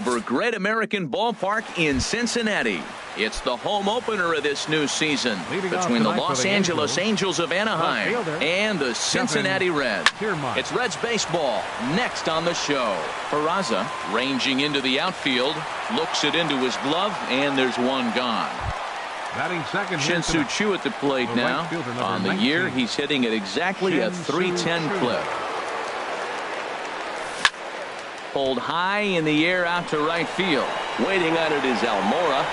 over Great American Ballpark in Cincinnati. It's the home opener of this new season between the Los Angeles Angels of Anaheim and the Cincinnati Reds. It's Reds baseball next on the show. Peraza ranging into the outfield, looks it into his glove, and there's one gone. Shin-Soo Choo at the plate now. On the year, he's hitting at exactly a .310 clip. Pulled high in the air out to right field. Waiting on it is Almora.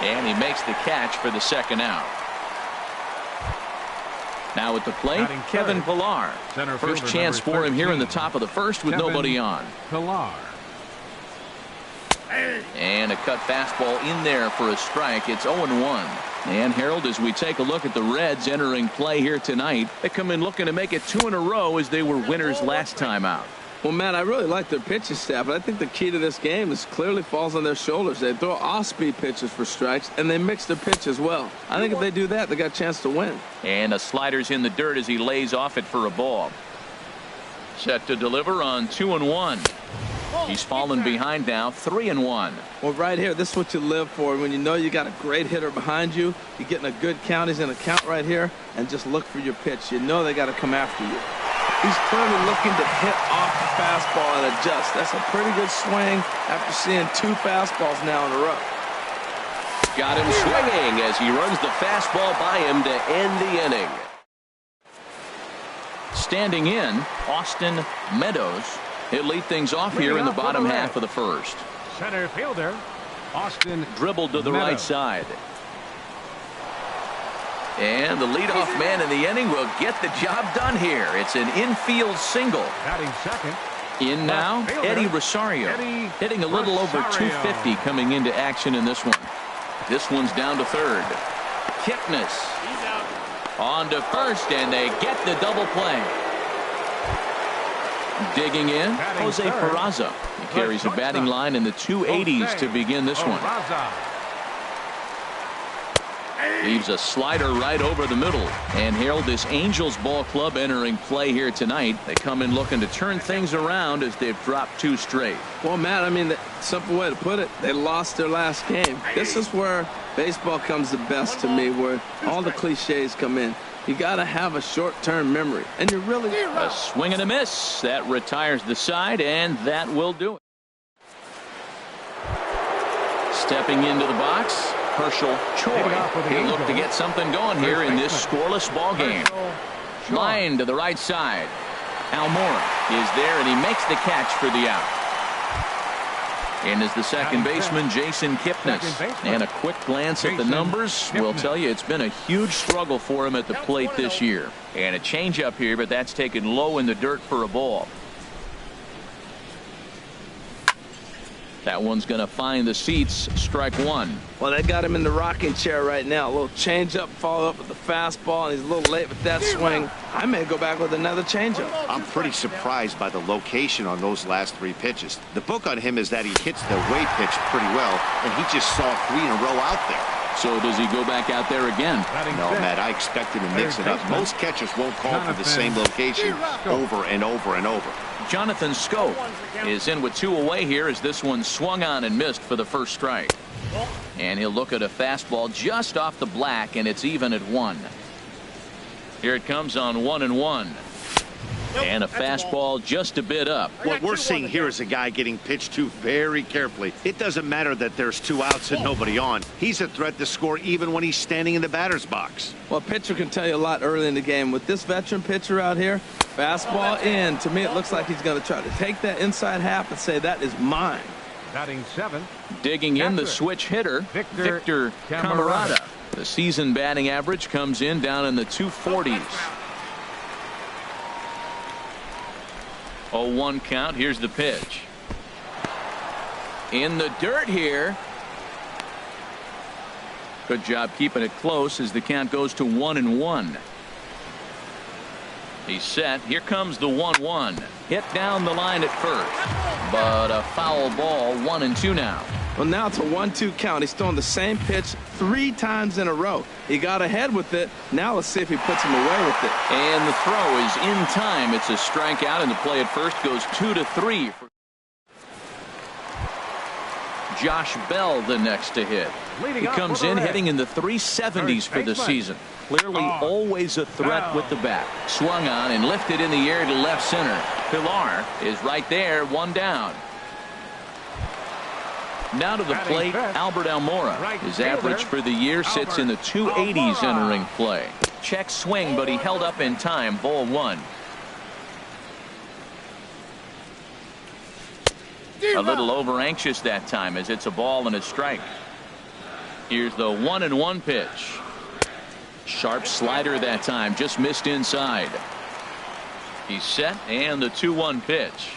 And he makes the catch for the second out. Now at the plate, Kevin Pillar. First chance for him here in the top of the first with nobody on. And a cut fastball in there for a strike. It's 0-1. And Harold, as we take a look at the Reds entering play here tonight, they come in looking to make it 2 in a row as they were winners last time out. Well, Matt, I really like their pitching staff, but I think the key to this game is clearly falls on their shoulders. They throw off-speed pitches for strikes, and they mix their pitch as well. I think if they do that, they got a chance to win. And a slider's in the dirt as he lays off it for a ball. Set to deliver on 2-1. He's fallen behind now, 3-1. Well, right here, this is what you live for. When you know you got a great hitter behind you, you're getting a good count. He's in a count right here, and just look for your pitch. You know they got to come after you. He's clearly looking to hit off the fastball and adjust. That's a pretty good swing after seeing 2 fastballs now in a row. Got him swinging as he runs the fastball by him to end the inning. Standing in, Austin Meadows. He'll lead things off here in the bottom half of the first. Center fielder, Austin dribbled to the right side. And the leadoff man in the inning will get the job done here. It's an infield single. Batting second. In now, Eddie Rosario. Hitting a little over .250 coming into action in this one. This one's down to third. Kipnis on to first, and they get the double play. Digging in, Jose Peraza. He carries a batting line in the 280s to begin this one. Leaves a slider right over the middle. And Harold, this Angels ball club entering play here tonight. They come in looking to turn things around as they've dropped 2 straight. Well, Matt, I mean, the simple way to put it, they lost their last game. This is where baseball comes the best to me, where all the cliches come in. You got to have a short-term memory, and you're really... A swing and a miss. That retires the side, and that will do it. Stepping into the box, Herschel Choi. He'll look to get something going here in this scoreless ball game. Line to the right side. Almora is there, and he makes the catch for the out. And as the second baseman, Jason Kipnis. And a quick glance at the numbers will tell you it's been a huge struggle for him at the plate this year. And a changeup here, but that's taken low in the dirt for a ball. That one's going to find the seats. Strike 1. Well, they got him in the rocking chair right now. A little changeup, follow up with the fastball, and he's a little late with that swing. I may go back with another changeup. I'm pretty surprised by the location on those last 3 pitches. The book on him is that he hits the way pitch pretty well, and he just saw 3 in a row out there. So does he go back out there again? No, Matt, I expect him to mix it up. Most catchers won't call for the same location over and over and over. Jonathan Scope is in with 2 away here as this one swung on and missed for the first strike. And he'll look at a fastball just off the black, and it's even at 1. Here it comes on 1-1. And a fastball just a bit up. What we're seeing here is a guy getting pitched to very carefully. It doesn't matter that there's 2 outs and nobody on. He's a threat to score even when he's standing in the batter's box. Well, a pitcher can tell you a lot early in the game. With this veteran pitcher out here, fastball in. To me, it looks like he's going to try to take that inside half and say, that is mine. Batting 7. Digging in the switch hitter, Victor Camarada. The season batting average comes in down in the 240s. 0-1 count. Here's the pitch. In the dirt here. Good job keeping it close as the count goes to 1-1. He's set. Here comes the 1-1. Hit down the line at first. But a foul ball. 1-2 now. Well, now it's a 1-2 count. He's throwing the same pitch 3 times in a row. He got ahead with it. Now let's see if he puts him away with it. And the throw is in time. It's a strikeout, and the play at first goes 2-3. Josh Bell the next to hit. He comes in hitting in the 370s for the season. Clearly always a threat with the bat. Swung on and lifted in the air to left center. Pilar is right there, one down. Now to the plate, Albert Almora. His average for the year sits in the 280s entering play. Check swing, but he held up in time. Ball one. A little over anxious that time as it's a ball and a strike. Here's the 1-1 pitch. Sharp slider that time, just missed inside. He's set, and the 2-1 pitch.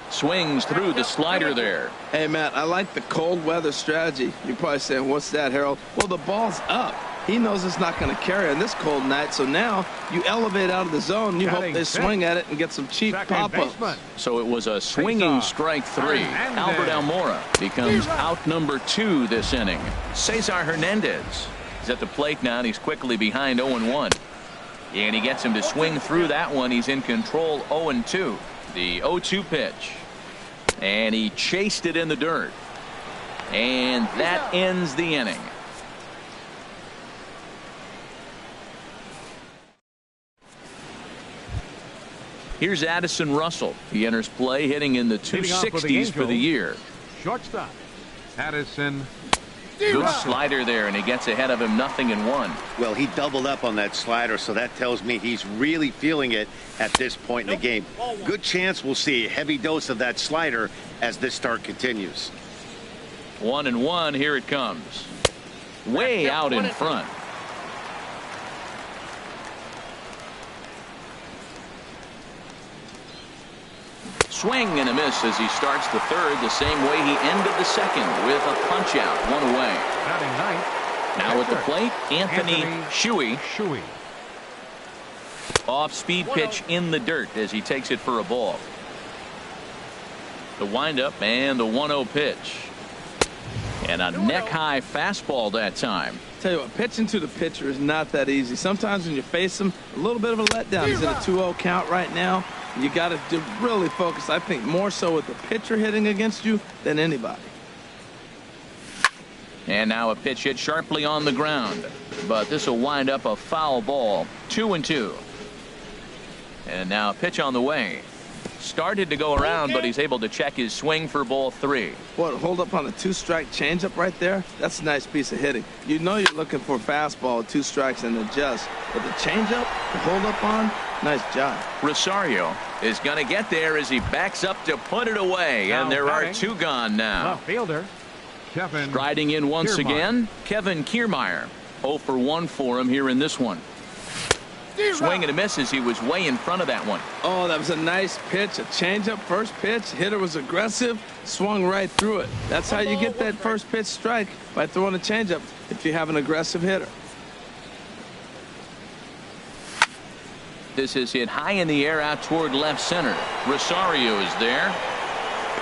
Swings through the slider there. Hey, Matt, I like the cold weather strategy. You're probably saying, what's that, Harold? Well, the ball's up. He knows it's not going to carry on this cold night, so now you elevate out of the zone. You hope they swing at it and get some cheap pop-ups. So it was a swinging strike three. Albert Almora becomes out number 2 this inning. Cesar Hernandez is at the plate now, and he's quickly behind 0-1. And he gets him to swing through that one. He's in control, 0-2. The 0-2 pitch. And he chased it in the dirt. And that ends the inning. Here's Addison Russell. He enters play hitting in the 260s for the year. Shortstop, Addison. Good slider there, and he gets ahead of him 0-1. Well, he doubled up on that slider, so that tells me he's really feeling it at this point in the game. Good chance we'll see a heavy dose of that slider as this start continues. 1-1, here it comes. Way out in front. Swing and a miss as he starts the third the same way he ended the second with a punch out, one away. Now at the plate, Anthony Shuey. Off speed pitch in the dirt as he takes it for a ball. The windup and the 1-0 pitch. And a neck high fastball that time. Tell you what, pitching to the pitcher is not that easy. Sometimes when you face him, a little bit of a letdown. He's in a 2-0 count right now. You got to really focus, I think, more so with the pitcher hitting against you than anybody. And now a pitch hit sharply on the ground. But this will wind up a foul ball. 2-2. And now a pitch on the way. Started to go around, but he's able to check his swing for ball 3. What, hold up on a 2-strike changeup right there? That's a nice piece of hitting. You know you're looking for a fastball with 2 strikes and adjust. But the changeup, the hold up on, nice job. Rosario is going to get there as he backs up to put it away. And there are 2 gone now. Left fielder, Kevin. Striding in once again, Kevin Kiermaier. 0 for 1 for him here in this one. Swing and a miss as he was way in front of that one. Oh, that was a nice pitch, a changeup, first pitch. Hitter was aggressive, swung right through it. That's how you get that first pitch strike, by throwing a changeup if you have an aggressive hitter. This is hit high in the air out toward left center. Rosario is there,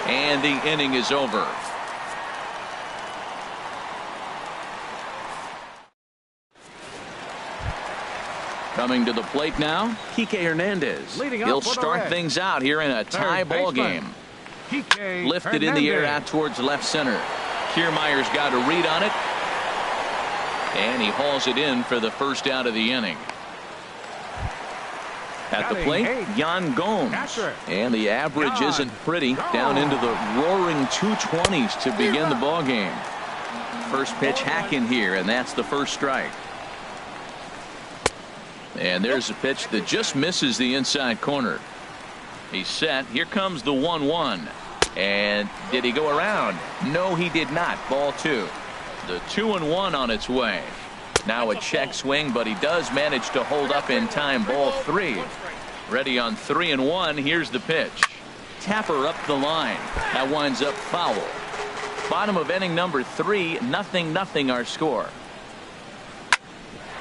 and the inning is over. Coming to the plate now, Kike Hernandez. He'll start things out here in a tie ball game. Lifted in the air out towards left center. Kiermaier's got a read on it, and he hauls it in for the first out of the inning. At the plate, Yan Gomes. And the average isn't pretty, down into the roaring 220s to begin the ball game. First pitch hacking here, and that's the first strike. And there's a pitch that just misses the inside corner. He's set. Here comes the 1-1. And did he go around? No, he did not. Ball 2. The 2-1 on its way. Now a check swing, but he does manage to hold up in time. Ball 3. Ready on 3-1. Here's the pitch. Tapper up the line. That winds up foul. Bottom of inning number 3. 0-0 our score.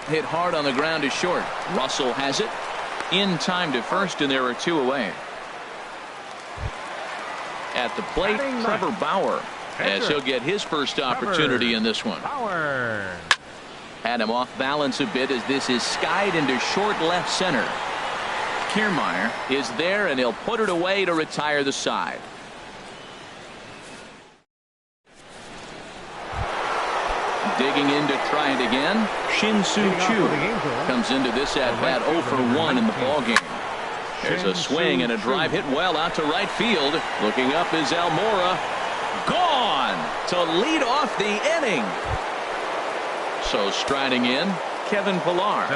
Hit hard on the ground to short. Russell has it in time to first, and there are 2 away. At the plate, Trevor Bauer, as he'll get his first opportunity in this one. Had him off balance a bit as this is skied into short left center. Kiermaier is there, and he'll put it away to retire the side. digging in to try it again. Shin-Soo Choo comes into this at-bat 0 for 1 in the ballgame. There's a swing and a drive hit well out to right field. Looking up is Almora. Gone to lead off the inning. So striding in, Kevin Pillar.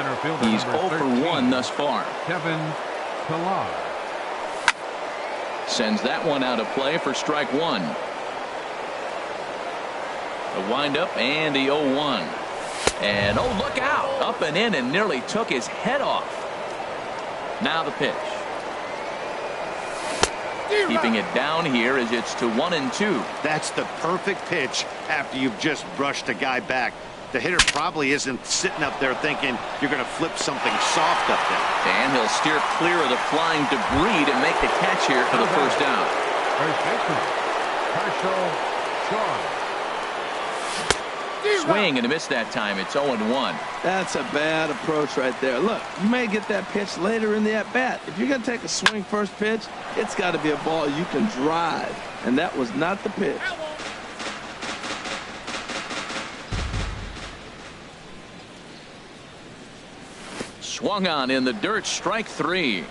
He's 0 for 1 thus far. Kevin Pillar sends that one out of play for strike one. The windup and the 0-1. And oh, look out. Up and in and nearly took his head off. Now the pitch. Keeping it down here as it's to 1-2. That's the perfect pitch after you've just brushed a guy back. The hitter probably isn't sitting up there thinking you're going to flip something soft up there. And he'll steer clear of the flying debris to make the catch here for the first down. First baseman Herschel Shaw. Swing and a miss that time. It's 0-1. That's a bad approach right there. Look, you may get that pitch later in the at-bat. If you're going to take a swing first pitch, it's got to be a ball you can drive. And that was not the pitch. Swung on in the dirt, strike three.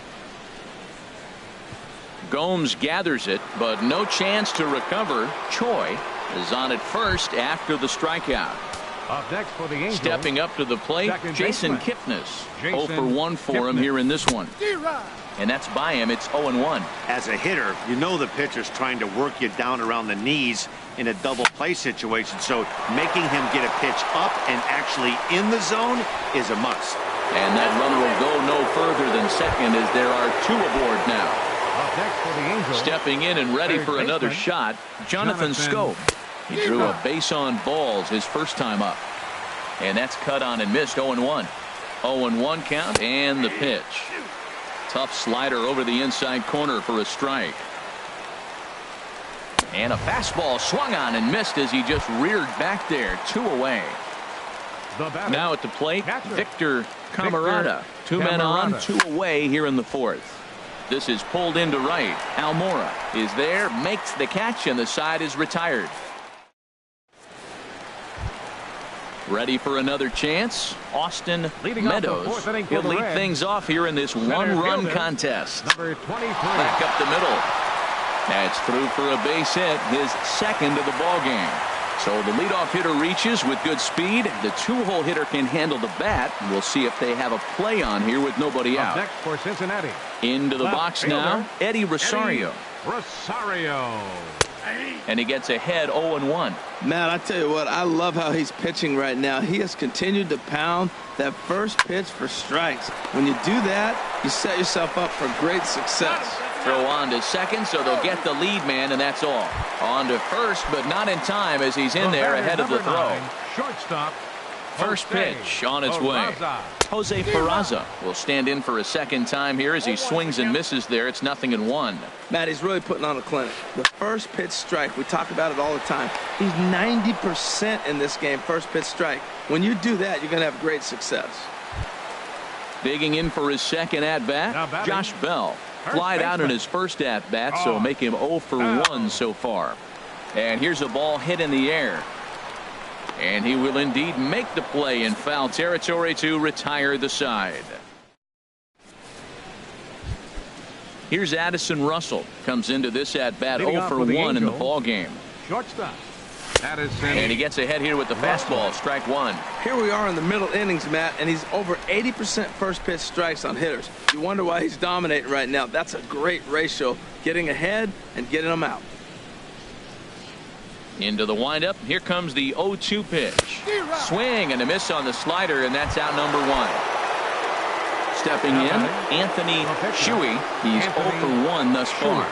Gomes gathers it, but no chance to recover. Choi is on at first after the strikeout. Up next for the Angels. Stepping up to the plate, Jason Kipnis. 0 for 1 for him here in this one. And that's by him. It's 0-1. As a hitter, you know the pitcher's trying to work you down around the knees in a double play situation. So making him get a pitch up and actually in the zone is a must. And that runner will go no further than second as there are two aboard now. Up next for the Angels. Stepping in and ready for another shot, Jonathan Scope. He drew a base on balls his first time up. And that's cut on and missed. 0-1. 0-1 count and the pitch. Tough slider over the inside corner for a strike. And a fastball swung on and missed as he just reared back there. 2 away. Now at the plate, Victor Camarada. 2 men on, 2 away here in the fourth. This is pulled into right. Almora is there, makes the catch, and the side is retired. Ready for another chance. Austin Meadows. He'll lead things off here in this one-run contest. Number 23. Back up the middle. That's through for a base hit, his second of the ball game. So the leadoff hitter reaches with good speed. The 2-hole hitter can handle the bat. We'll see if they have a play on here with nobody out. Next for Cincinnati. Into the box now, Eddie Rosario. Rosario. And he gets ahead 0-1. Man, I tell you what, I love how he's pitching right now. He has continued to pound that first pitch for strikes. When you do that, you set yourself up for great success. Throw on to second, so they'll get the lead man, and that's all. On to first, but not in time as he's in there ahead of the throw. Shortstop. First pitch on its way. Jose Peraza will stand in for a second time here as he swings and misses there. It's 0-1. Matt, he's really putting on a clinic. The first pitch strike, we talk about it all the time. He's 90% in this game, first pitch strike. When you do that, you're going to have great success. Digging in for his second at-bat, Josh Bell. Flied out in his first at-bat, so make him 0 for 1 so far. And here's a ball hit in the air. And he will indeed make the play in foul territory to retire the side. Here's Addison Russell. Comes into this at-bat 0 for 1 in the ball game. Shortstop. Addison. And he gets ahead here with the fastball. Strike one. Here we are in the middle innings, Matt, and he's over 80% first pitch strikes on hitters. You wonder why he's dominating right now. That's a great ratio. Getting ahead and getting them out. Into the windup. Here comes the 0-2 pitch. Swing and a miss on the slider, and that's out number 1. Stepping in, Anthony Shuey. He's 0 for 1 thus far.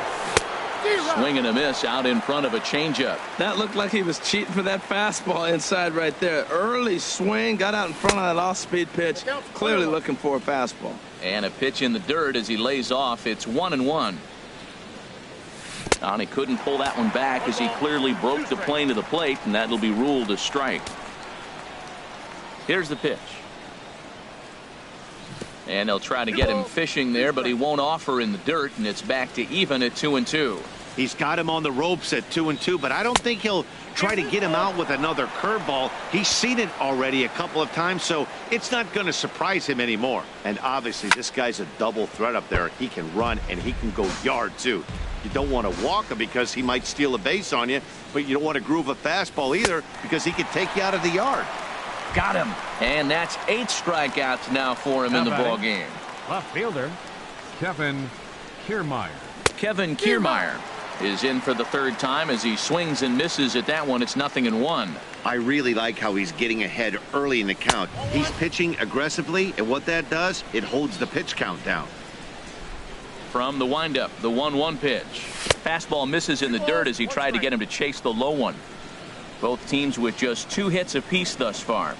Swing and a miss out in front of a changeup. That looked like he was cheating for that fastball inside right there. Early swing, got out in front of that off-speed pitch. Clearly looking for a fastball. And a pitch in the dirt as he lays off. It's 1-1. And he couldn't pull that one back as he clearly broke the plane to the plate, and that'll be ruled a strike. Here's the pitch. And they'll try to get him fishing there, but he won't offer in the dirt, and it's back to even at 2-2. He's got him on the ropes at 2-2, but I don't think he'll try to get him out with another curveball. He's seen it already a couple of times, so it's not going to surprise him anymore. And obviously, this guy's a double threat up there. He can run and he can go yard, too. You don't want to walk him because he might steal a base on you, but you don't want to groove a fastball either because he could take you out of the yard. Got him. And that's 8 strikeouts now for him in the ball game. Left fielder, Kevin Kiermaier. Kevin Kiermaier is in for the 3rd time as he swings and misses at that one. It's 0-1. I really like how he's getting ahead early in the count. He's pitching aggressively, and what that does, it holds the pitch count down. From the windup, the 1-1 pitch. Fastball misses in the dirt as he tried to get him to chase the low one. Both teams with just 2 hits apiece thus far.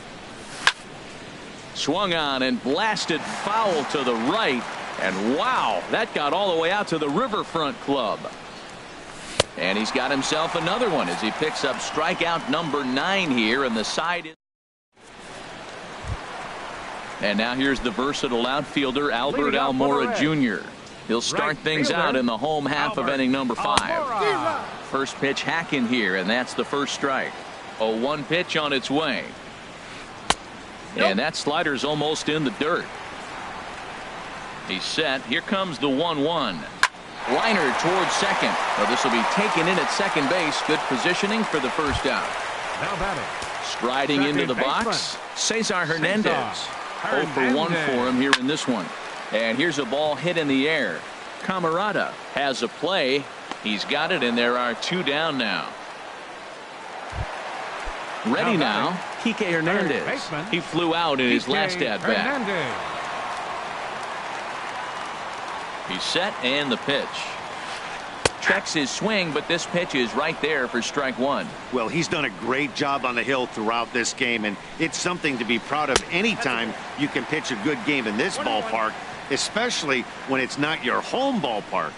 Swung on and blasted foul to the right. And wow, that got all the way out to the Riverfront Club. And he's got himself another one as he picks up strikeout number 9 here, and the side is. And now here's the versatile outfielder Albert Almora Jr. He'll start things out in the home half of inning number 5. First pitch hacking here, and that's the first strike. 0-1 pitch on its way. And that slider's almost in the dirt. He's set. Here comes the 1-1. Liner towards second. Well, this will be taken in at second base. Good positioning for the first out. Now batting. Striding into the box, Cesar Hernandez. 0 for 1 for him here in this one. And here's a ball hit in the air. Camarada has a play. He's got it, and there are 2 down now. Ready now, Kike Hernandez. He flew out in his last at-bat. He's set, and the pitch. Checks his swing, but this pitch is right there for strike 1. Well, he's done a great job on the hill throughout this game, and it's something to be proud of anytime you can pitch a good game in this ballpark, especially when it's not your home ballpark.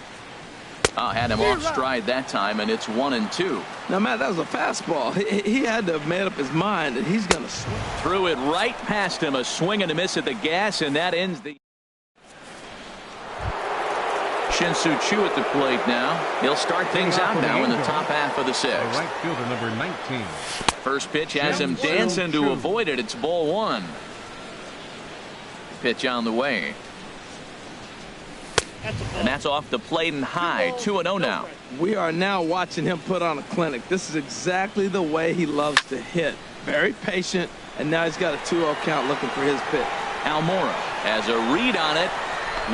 Had him off stride that time, and it's 1-2. Now, Matt, that was a fastball. He had to have made up his mind that he's going to swing. Threw it right past him, a swing and a miss at the gas, and that ends the. Shin-Soo Choo at the plate now. He'll start things out now in the top half of the 6th. Right fielder number 19. First pitch has him dancing to avoid it. It's ball 1. Pitch on the way. And that's off the plate and high. 2-0 now. We are now watching him put on a clinic. This is exactly the way he loves to hit. Very patient, and now he's got a 2-0 count looking for his pitch. Almora has a read on it.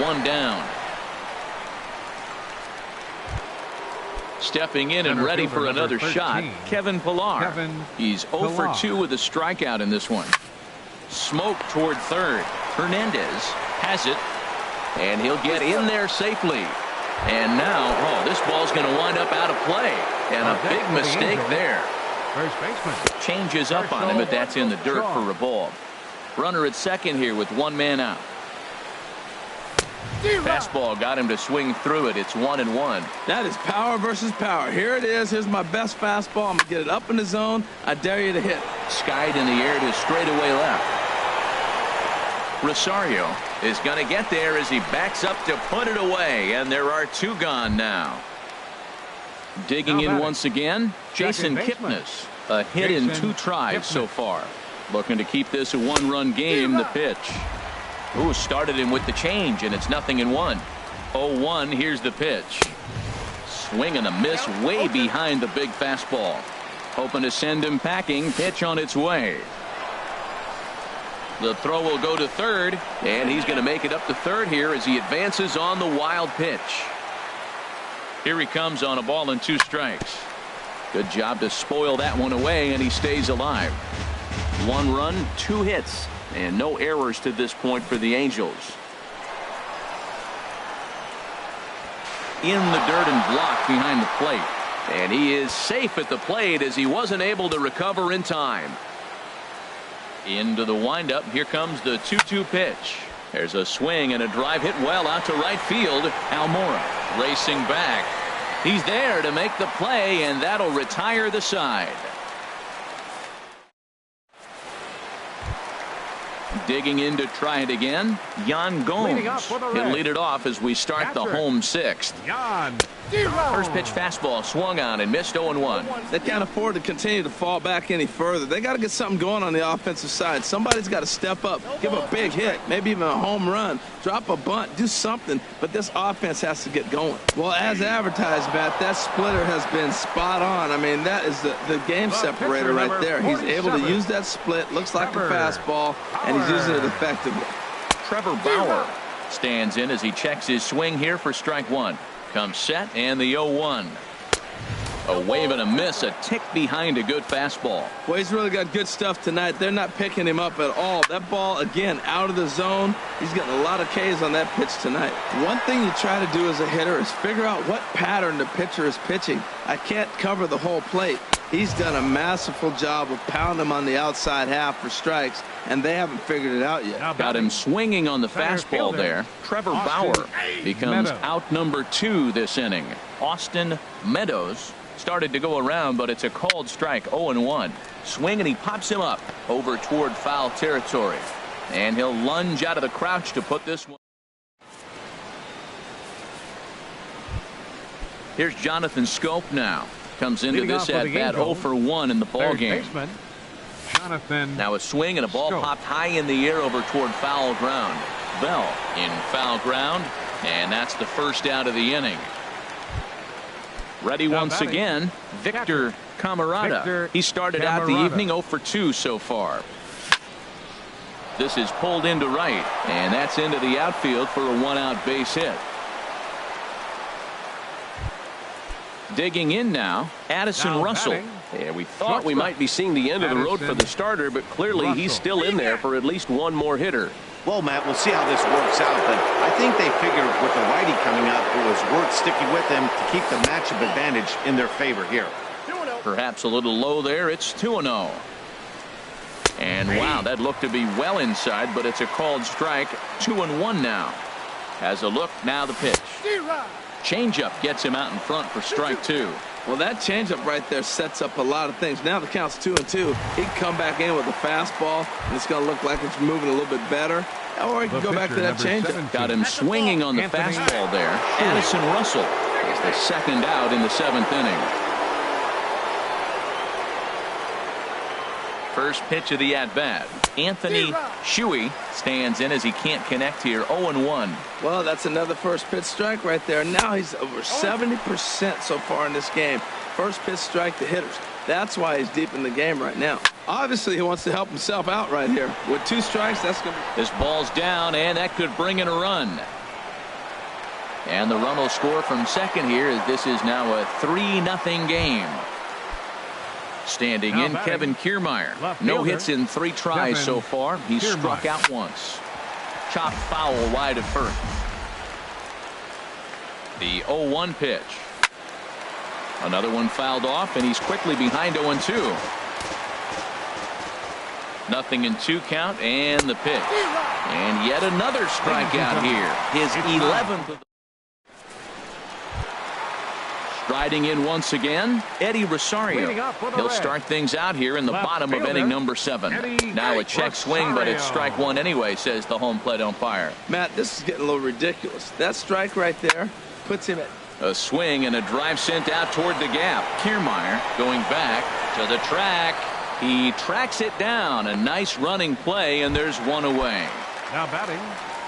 1 down. Stepping in and ready for another shot, Kevin Pillar. He's 0 for 2 with a strikeout in this one. Smoke toward third. Hernandez has it, and he'll get in there safely. And now, this ball's going to wind up out of play. And a big mistake there. First baseman. Changes up on him, but that's in the dirt for a ball. Runner at second here with 1 man out. Fastball got him to swing through it. It's 1-1. That is power versus power. Here it is. Here's my best fastball. I'm going to get it up in the zone. I dare you to hit. Skied in the air to straightaway left. Rosario is going to get there as he backs up to put it away. And there are 2 gone now. Digging in once again, Jason Kipnis. A hit in 2 tries so far. Looking to keep this a 1-run game. The pitch. Ooh, started him with the change, and it's 0-1. 0-1, here's the pitch. Swing and a miss way behind the big fastball. Hoping to send him packing. Pitch on its way. The throw will go to third, and he's going to make it up to third here as he advances on the wild pitch. Here he comes on a ball and 2 strikes. Good job to spoil that one away, and he stays alive. 1 run, 2 hits. And no errors to this point for the Angels. In the dirt and blocked behind the plate. And he is safe at the plate as he wasn't able to recover in time. Into the windup. Here comes the 2-2 pitch. There's a swing and a drive hit well out to right field. Almora racing back. He's there to make the play, and that'll retire the side. Digging in to try it again, Yan Gomes. He'll lead it off as we start the home 6th. Yan First pitch fastball swung on and missed 0-1. They can't afford to continue to fall back any further. They got to get something going on the offensive side. Somebody's got to step up, give a big hit, maybe even a home run, drop a bunt, do something. But this offense has to get going. Well, as advertised, Matt, that splitter has been spot on. I mean, that is the game separator right there. He's able to use that split, looks like a fastball, and he's using it effectively. Trevor Bauer stands in as he checks his swing here for strike one. Comes set and the 0-1. A wave and a miss, a tick behind a good fastball. Well, he's really got good stuff tonight. They're not picking him up at all. That ball, again, out of the zone. He's getting a lot of Ks on that pitch tonight. One thing you try to do as a hitter is figure out what pattern the pitcher is pitching. I can't cover the whole plate. He's done a masterful job of pounding him on the outside half for strikes, and they haven't figured it out yet. Got him swinging on the fastball there. Trevor Bauer becomes out number 2 this inning. Austin Meadows started to go around, but it's a called strike. 0-1. Swing, and he pops him up over toward foul territory. And he'll lunge out of the crouch to put this one. Here's Jonathan Scope now. Comes into this at bat 0 for 1 in the ball game. Jonathan. Now a swing and a ball popped high in the air over toward foul ground. Bell in foul ground, and that's the first out of the inning. Ready once again, Victor Camarada. He started out the evening 0 for 2 so far. This is pulled into right, and that's into the outfield for a 1-out base hit. Digging in now, Addison Russell. Yeah, we thought we might be seeing the end of the road for the starter, but clearly he's still in there for at least one more hitter. Well, Matt, we'll see how this works out, but I think they figured with the righty coming up, it was worth sticking with them to keep the matchup advantage in their favor here. Perhaps a little low there. It's 2-0. And wow, that looked to be well inside, but it's a called strike. 2-1 now. Has a look, now the pitch. Changeup gets him out in front for strike 2. Well, that changeup right there sets up a lot of things. Now the count's 2-2. He can come back in with a fastball, and it's going to look like it's moving a little bit better. Or he can go back to that changeup. Got him swinging on the fastball there. Addison Russell is the second out in the 7th inning. First pitch of the at-bat. Anthony Shuey stands in as he can't connect here. 0-1. Well, that's another first pitch strike right there. Now he's over 70% so far in this game. First pitch strike to hitters. That's why he's deep in the game right now. Obviously, he wants to help himself out right here. With 2 strikes, that's going to be... This ball's down, and that could bring in a run. And the run will score from second here, as this is now a 3-0 game. Standing in, Kevin Kiermaier. No hits in 3 tries so far. He's struck out once. Chopped foul wide of first. The 0-1 pitch. Another one fouled off, and he's quickly behind 0-2. Nothing in 2 count, and the pitch. And yet another strikeout here. His 11th of the... Striding in once again, Eddie Rosario. He'll start things out here in the bottom of inning number 7. Now a check swing, but it's strike 1 anyway, says the home plate umpire. Matt, this is getting a little ridiculous. That strike right there puts him at... A swing and a drive sent out toward the gap. Kiermaier going back to the track. He tracks it down. A nice running play, and there's 1 away. Now batting.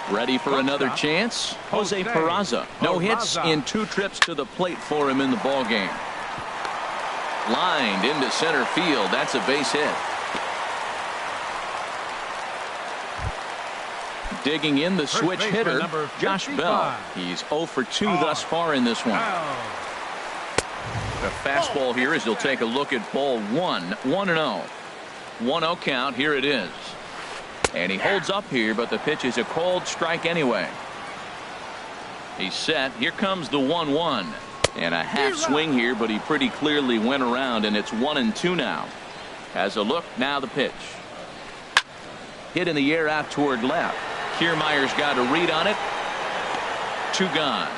Ready for another chance? Jose Peraza. No hits in 2 trips to the plate for him in the ball game. Lined into center field. That's a base hit. Digging in the switch hitter, Josh Bell. He's 0 for 2 thus far in this one. The fastball here as he'll take a look at ball 1. 1-0. 1-0 count. Here it is. And he holds up here, but the pitch is a called strike anyway. He's set. Here comes the 1-1. And a half swing here, but he pretty clearly went around, and it's 1-2 now. Has a look, now the pitch. Hit in the air out toward left. Kiermaier's got a read on it. 2 gone.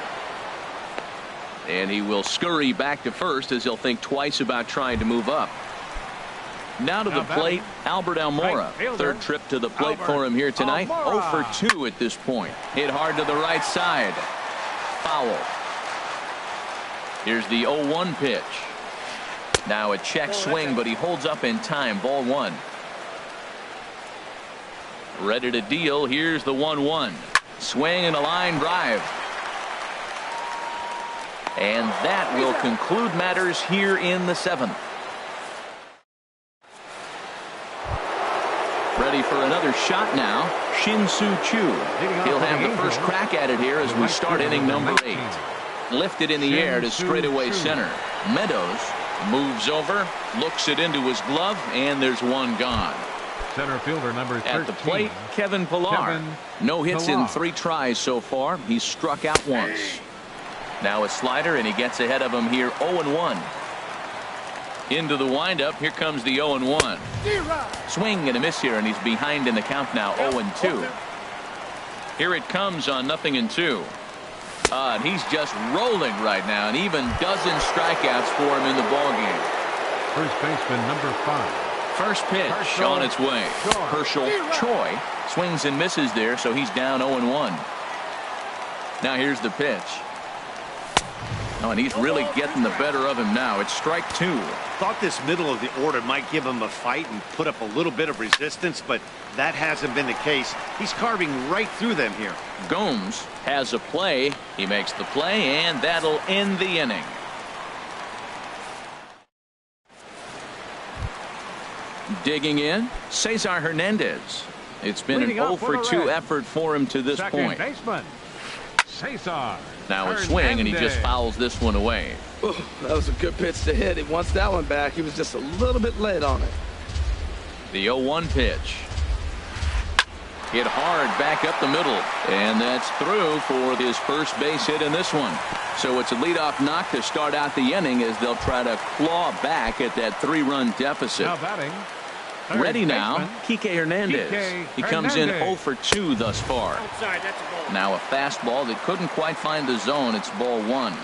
And he will scurry back to first as he'll think twice about trying to move up. Now to the plate, Albert Almora. 3rd trip to the plate for him here tonight. 0 for 2 at this point. Hit hard to the right side. Foul. Here's the 0-1 pitch. Now a check swing, but he holds up in time. Ball 1. Ready to deal. Here's the 1-1. Swing and a line drive. And that will conclude matters here in the 7th. Ready for another shot now. Shin-Soo Choo. He'll have the first crack at it here as we start inning number 8. Lifted in the air to straightaway center. Meadows moves over, looks it into his glove, and there's one gone. Center fielder number 13. At the plate, Kevin Pillar. No hits in 3 tries so far. He's struck out once. Now a slider, and he gets ahead of him here. 0-1. Into the windup. Here comes the 0-1. Swing and a miss here, and he's behind in the count now. 0-2. Here it comes on 0-2. And he's just rolling right now, and even dozen strikeouts for him in the ballgame. First baseman number 5. First pitch on its way. Herschel Choi swings and misses there, so he's down 0-1. Now here's the pitch. Oh, and he's really getting the better of him now. It's strike 2. Thought this middle of the order might give him a fight and put up a little bit of resistance, but that hasn't been the case. He's carving right through them here. Gomes has a play. He makes the play, and that'll end the inning. Digging in, Cesar Hernandez. It's been an 0-for-2 effort for him to this point. Baseman, Cesar Now a swing, and he just fouls this one away. Ooh, that was a good pitch to hit. He wants that one back. He was just a little bit late on it. The 0-1 pitch. Hit hard back up the middle, and that's through for his first base hit in this one. So it's a leadoff knock to start out the inning as they'll try to claw back at that 3-run deficit. Now batting. Ready now, Kike Hernandez. He comes in 0-for-2 thus far. Now a fastball that couldn't quite find the zone. It's ball 1.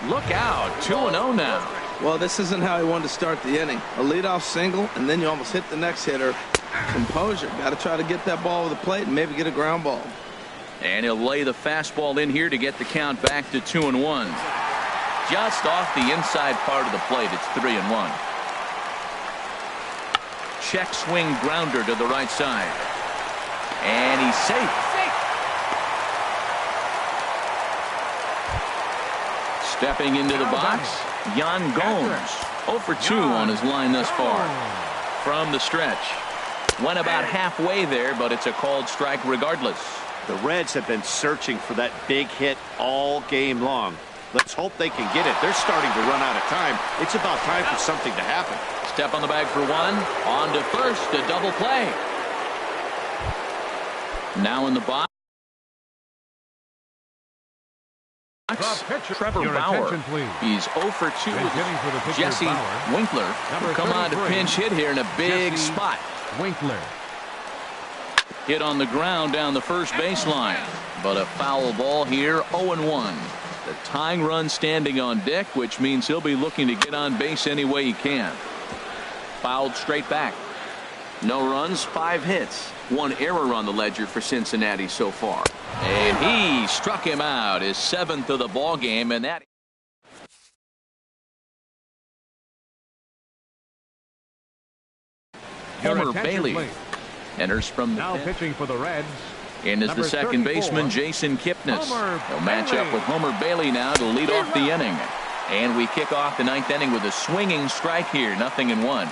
Look out, 2-0 now. Well, this isn't how he wanted to start the inning. A leadoff single, and then you almost hit the next hitter. Composure. Got to try to get that ball over the plate and maybe get a ground ball. And he'll lay the fastball in here to get the count back to 2-1. Just off the inside part of the plate, it's 3-1. Check swing grounder to the right side. And he's safe. Stepping into the box, Yan Gomes. 0-for-2 on his line thus far. From the stretch. Went about halfway there, but it's a called strike regardless. The Reds have been searching for that big hit all game long. Let's hope they can get it. They're starting to run out of time. It's about time for something to happen. Step on the bag for 1. On to first, a double play. Now in the box. Trevor Bauer. He's 0-for-2 with Jesse Winkler. Come on to pinch hit here in a big spot. Winkler. Hit on the ground down the first baseline, but a foul ball here. 0-1. The tying run standing on deck, which means he'll be looking to get on base any way he can. Fouled straight back. No runs, 5 hits. 1 error on the ledger for Cincinnati so far. And he struck him out, his 7th of the ball game, and that Homer Bailey enters from the now pitching for the Reds. And is the second baseman Jason Kipnis. He'll match up with Homer Bailey now to lead off the inning. And we kick off the 9th inning with a swinging strike here. 0-1.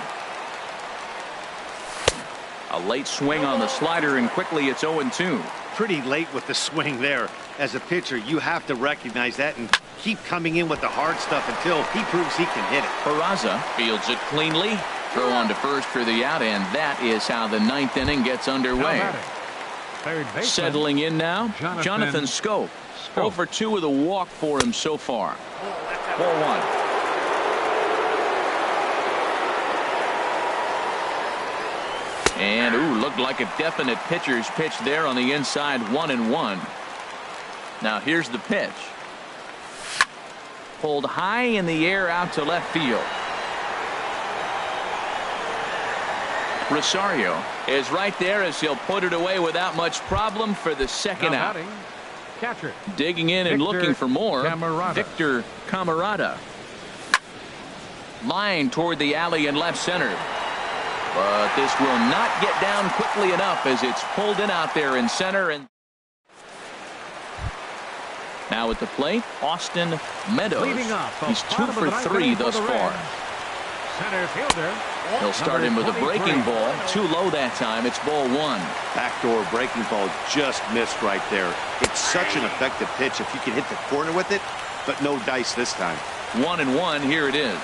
A late swing on the slider, and quickly it's 0-2. Pretty late with the swing there. As a pitcher, you have to recognize that and keep coming in with the hard stuff until he proves he can hit it. Peraza fields it cleanly. Throw on to first for the out, and that is how the 9th inning gets underway. Settling in now, Jonathan Schoop. 0-for-2 with a walk for him so far. 4-1. And, looked like a definite pitcher's pitch there on the inside. 1-1. Now here's the pitch. Pulled high in the air out to left field. Rosario is right there as he'll put it away without much problem for the second out. Catcher. Digging in and Victor looking for more. Camarada. Victor Camarada. Line toward the alley in left center. But this will not get down quickly enough as it's pulled in out there in center. And now at the plate, Austin Meadows. Leading off the He's 2 bottom of for the ninth 3 inning for thus the far. Reds. Center fielder. He'll start him number with a breaking 23. ball. Too low that time. It's ball 1. Backdoor breaking ball just missed right there. It's such an effective pitch if you can hit the corner with it, but no dice this time. 1-1. Here it is.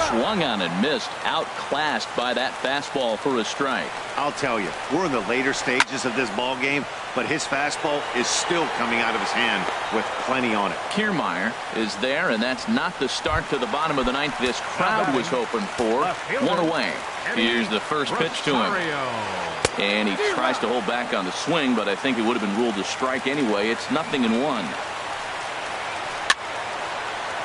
Swung on and missed. Outclassed by that fastball for a strike. I'll tell you, we're in the later stages of this ball game, but his fastball is still coming out of his hand with plenty on it. Kiermaier is there, and that's not the start to the bottom of the ninth this crowd was hoping for. 1 away. Here's the first pitch to him. And he tries to hold back on the swing, but I think it would have been ruled a strike anyway. It's 0-1.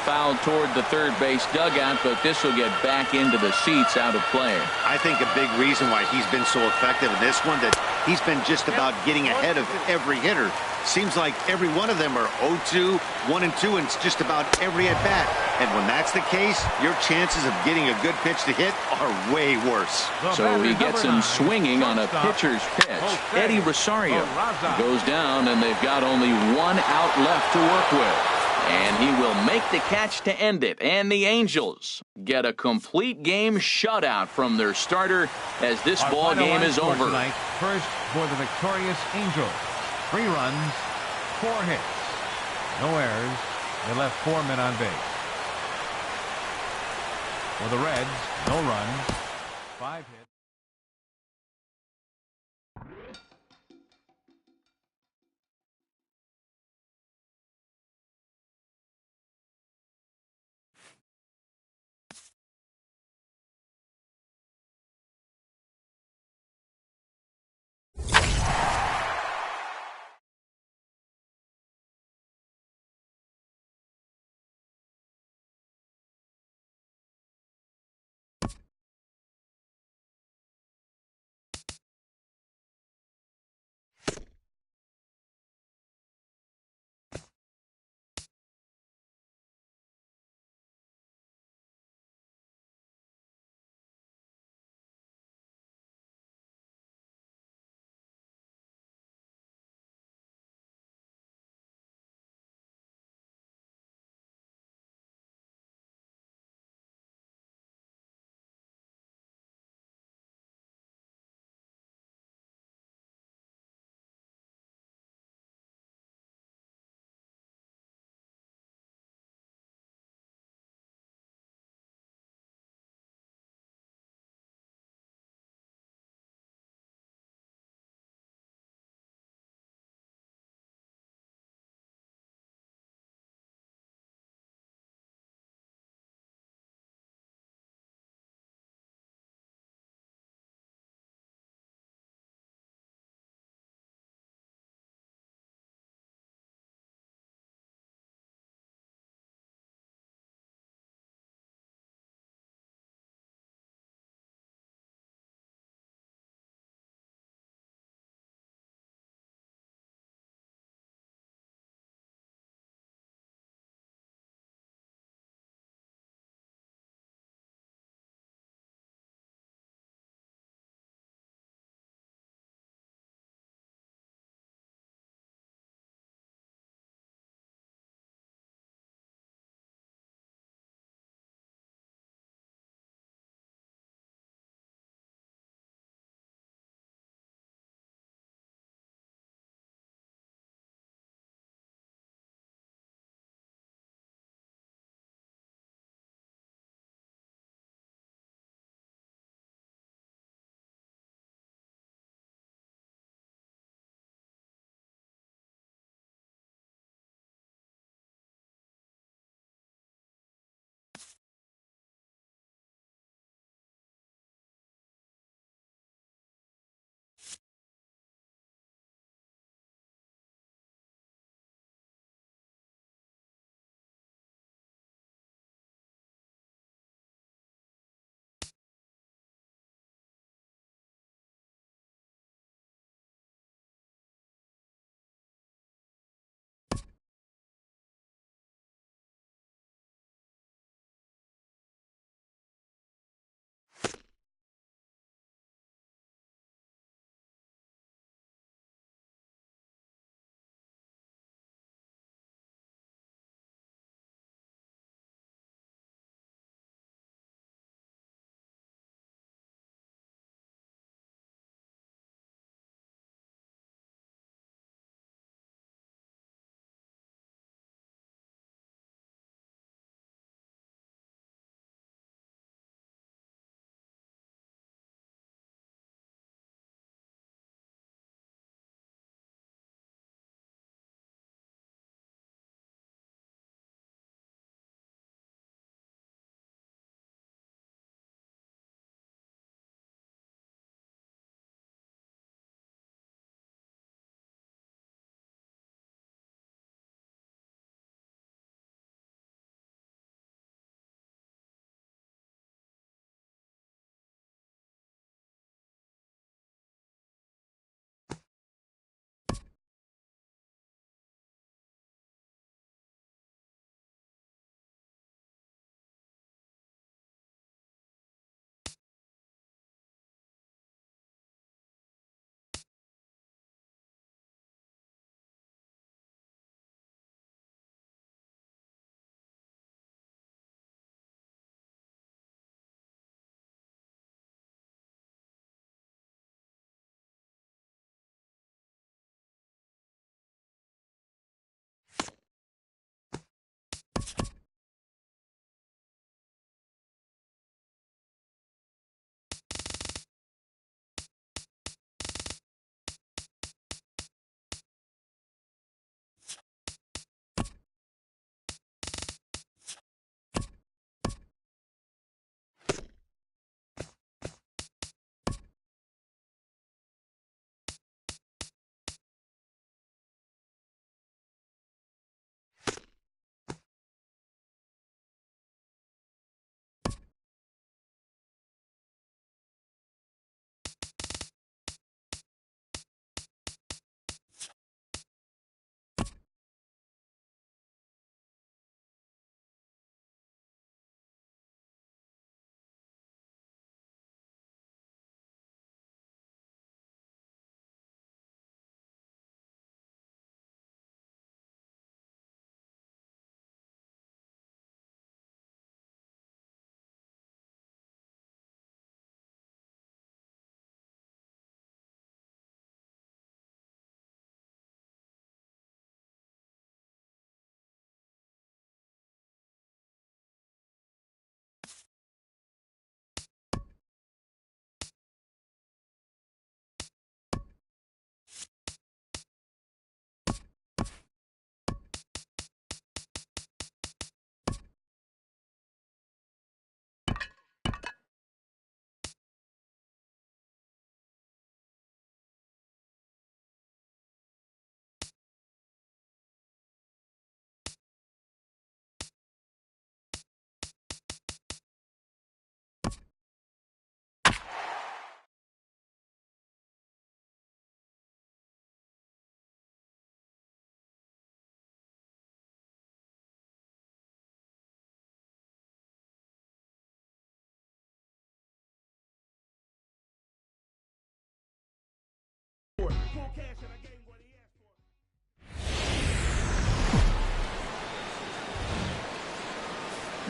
Fouled toward the third base dugout, but this will get back into the seats out of play. I think a big reason why he's been so effective in this one, that he's been just about getting ahead of every hitter. Seems like every one of them are 0-2, 1-2, and it's just about every at-bat. And when that's the case, your chances of getting a good pitch to hit are way worse. So he gets him swinging on a pitcher's pitch. Eddie Rosario goes down, and they've got only 1 out left to work with. And he will make the catch to end it. And the Angels get a complete game shutout from their starter as this ball game is over. Tonight, first for the victorious Angels. 3 runs, 4 hits. No errors. They left 4 men on base. For the Reds, no runs, 5 hits.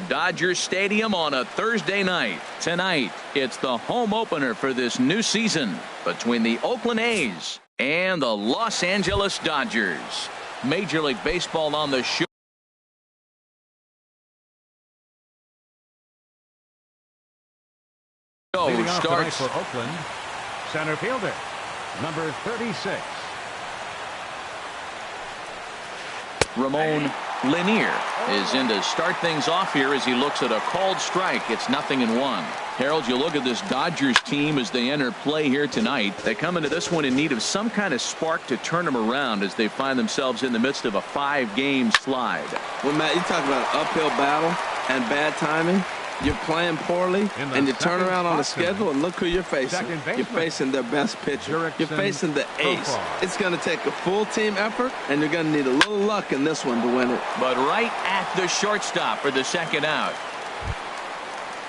Dodger Stadium on a Thursday night. Tonight, it's the home opener for this new season between the Oakland A's and the Los Angeles Dodgers. Major League Baseball on the show. Leading off tonight Starts. for Oakland, center fielder, number 36. Ramon Lanier is in to start things off here as he looks at a called strike. It's 0-1. Harold, you look at this Dodgers team as they enter play here tonight. They come into this one in need of some kind of spark to turn them around as they find themselves in the midst of a 5-game slide. Well, Matt, you talk about an uphill battle and bad timing. You're playing poorly, and you turn around on the schedule, and look who you're facing. You're facing their best pitcher. You're facing the ace. It's going to take a full team effort, and you're going to need a little luck in this one to win it. But right at the shortstop for the second out.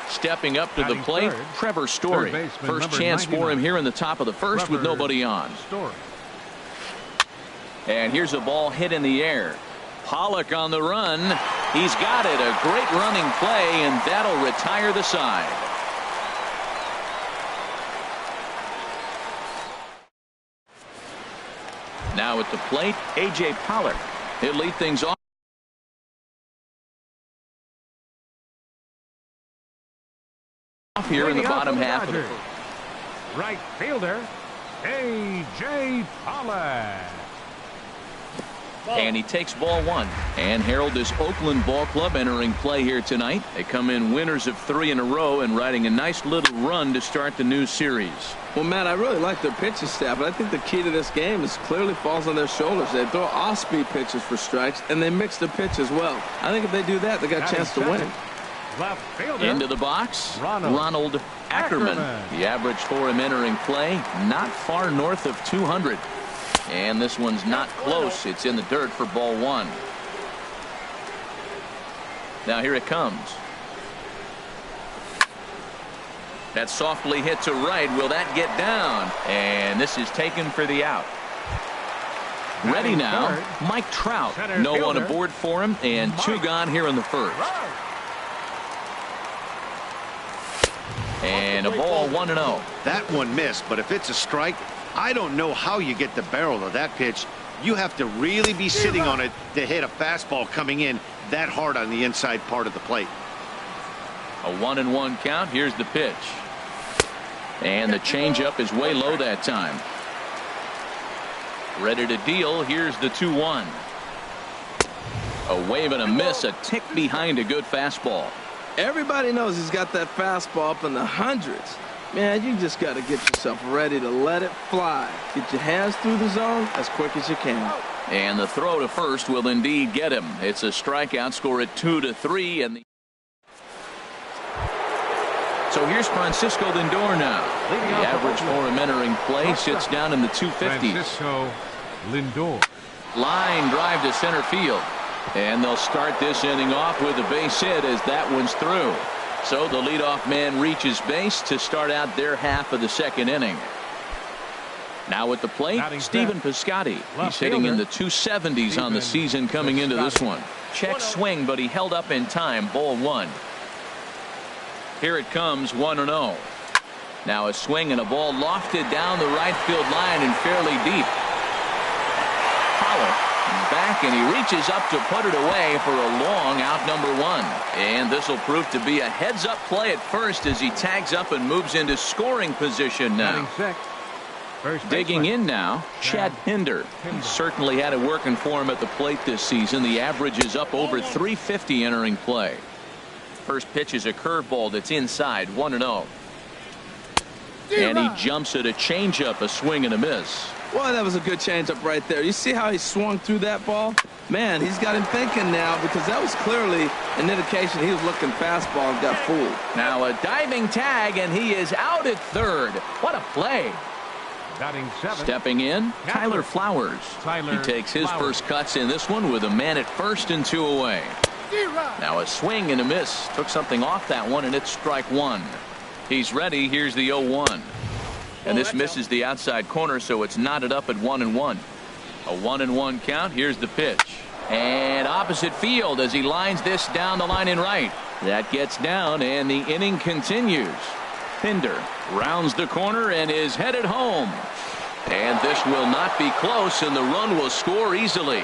Stepping up to the plate, Trevor Story. First chance for him here in the top of the first with nobody on. And here's a ball hit in the air. Pollock on the run. He's got it. A great running play, and that'll retire the side. Now at the plate, A.J. Pollock. He'll lead things off here in the bottom half of the right fielder, A.J. Pollock. And he takes ball one. And Harold, this Oakland ball club entering play here tonight. They come in winners of 3 in a row and riding a nice little run to start the new series. Well, Matt, I really like their pitching staff, but I think the key to this game is clearly falls on their shoulders. They throw off-speed pitches for strikes, and they mix the pitch as well. I think if they do that, they got a chance to win. Left fielder. Into the box, Ronald Ackerman. The average for him entering play, not far north of 200. And this one's not close. It's in the dirt for ball one. Now here it comes. That's softly hit to right. Will that get down? And this is taken for the out. Ready now, Mike Trout. No one aboard for him, and 2 gone here in the first. And a ball 1-0. That one missed, but if it's a strike, I don't know how you get the barrel of that pitch. You have to really be sitting on it to hit a fastball coming in that hard on the inside part of the plate. A 1-1 count. Here's the pitch. And the changeup is way low that time. Ready to deal. Here's the 2-1. A wave and a miss. A tick behind a good fastball. Everybody knows he's got that fastball up in the hundreds. Man, you just got to get yourself ready to let it fly. Get your hands through the zone as quick as you can. And the throw to first will indeed get him. It's a strikeout, score at 2-3. And so here's Francisco Lindor now. The average for him entering play sits down in the 250s. Francisco Lindor. Line drive to center field. And they'll start this inning off with a base hit as that one's through. So the leadoff man reaches base to start out their half of the second inning. Now at the plate, Stephen Piscotty. He's hitting in the 270s on the season coming into this one. Check swing, but he held up in time. Ball 1. Here it comes, 1-0. Now a swing and a ball lofted down the right field line and fairly deep. Pollock back, and he reaches up to put it away for a long out, number 1. And this will prove to be a heads-up play at first as he tags up and moves into scoring position now. Digging in now, Chad Pinder. He certainly had it working for him at the plate this season. The average is up over 350 entering play. First pitch is a curveball that's inside, 1-0. And he jumps at a changeup, a swing and a miss. Boy, that was a good changeup right there. You see how he swung through that ball? Man, he's got him thinking now, because that was clearly an indication he was looking fastball and got fooled. Now a diving tag, and he is out at third. What a play. Stepping in, Tyler Flowers. He takes his first cuts in this one with a man at first and 2 away. Now a swing and a miss. Took something off that one, and it's strike 1. He's ready. Here's the 0-1. And this misses the outside corner, so it's knotted up at 1-1. A 1-1 count. Here's the pitch. And opposite field as he lines this down the line in right. That gets down, and the inning continues. Pinder rounds the corner and is headed home. And this will not be close, and the run will score easily.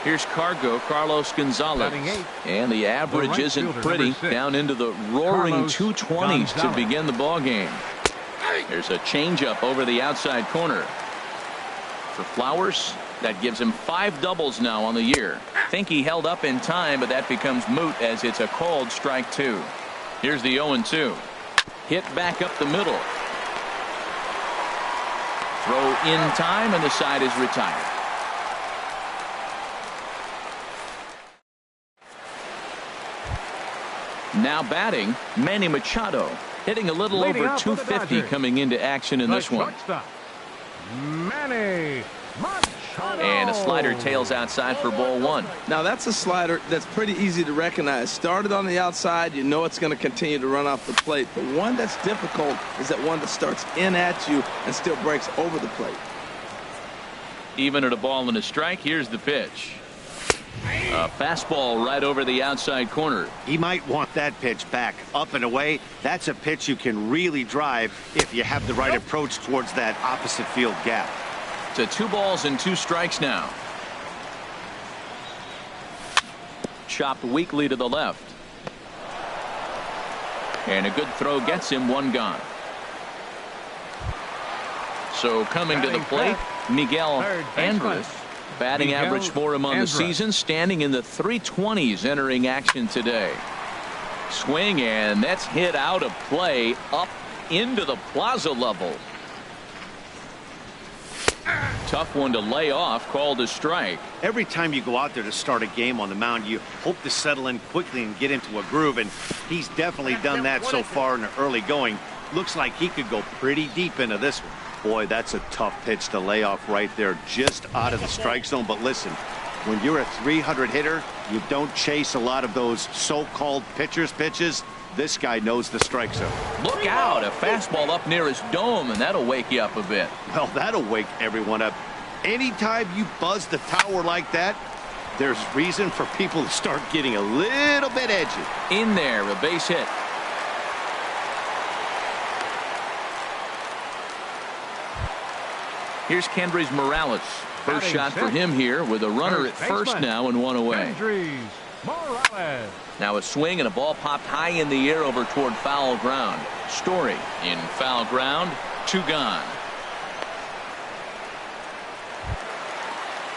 Here's Carlos Gonzalez. And the average isn't pretty, down into the roaring 220s to begin the ball game. There's a changeup over the outside corner. For Flowers, that gives him 5 doubles now on the year. Think he held up in time, but that becomes moot as it's a called strike 2. Here's the 0-2. Hit back up the middle. Throw in time, and the side is retired. Now batting, Manny Machado, hitting a little over 250 coming into action in this one. Manny Machado. And a slider tails outside for ball 1. Now that's a slider that's pretty easy to recognize. Started on the outside, you know it's going to continue to run off the plate. The one that's difficult is that one that starts in at you and still breaks over the plate. Even at a ball and a strike, here's the pitch. A fastball right over the outside corner. He might want that pitch back up and away. That's a pitch you can really drive if you have the right approach towards that opposite field gap. To 2 balls and 2 strikes now. Chopped weakly to the left. And a good throw gets him 1 gone. So coming to the plate, Miguel Andres. Batting average for him on the season, standing in the 320s entering action today. Swing, and that's hit out of play up into the plaza level. Tough one to lay off, called a strike. Every time you go out there to start a game on the mound, you hope to settle in quickly and get into a groove, and he's definitely done that so far in the early going. Looks like he could go pretty deep into this one. Boy, that's a tough pitch to lay off right there, just out of the strike zone. But listen, when you're a 300 hitter, you don't chase a lot of those so-called pitchers' pitches. This guy knows the strike zone. Look out, a fastball up near his dome, and that'll wake you up a bit. Well, that'll wake everyone up. Anytime you buzz the tower like that, there's reason for people to start getting a little bit edgy. In there, a base hit. Here's Kendrys Morales. First shot for him here with a runner at first now and 1 away. Morales. Now a swing and a ball popped high in the air over toward foul ground. Story in foul ground. 2 gone.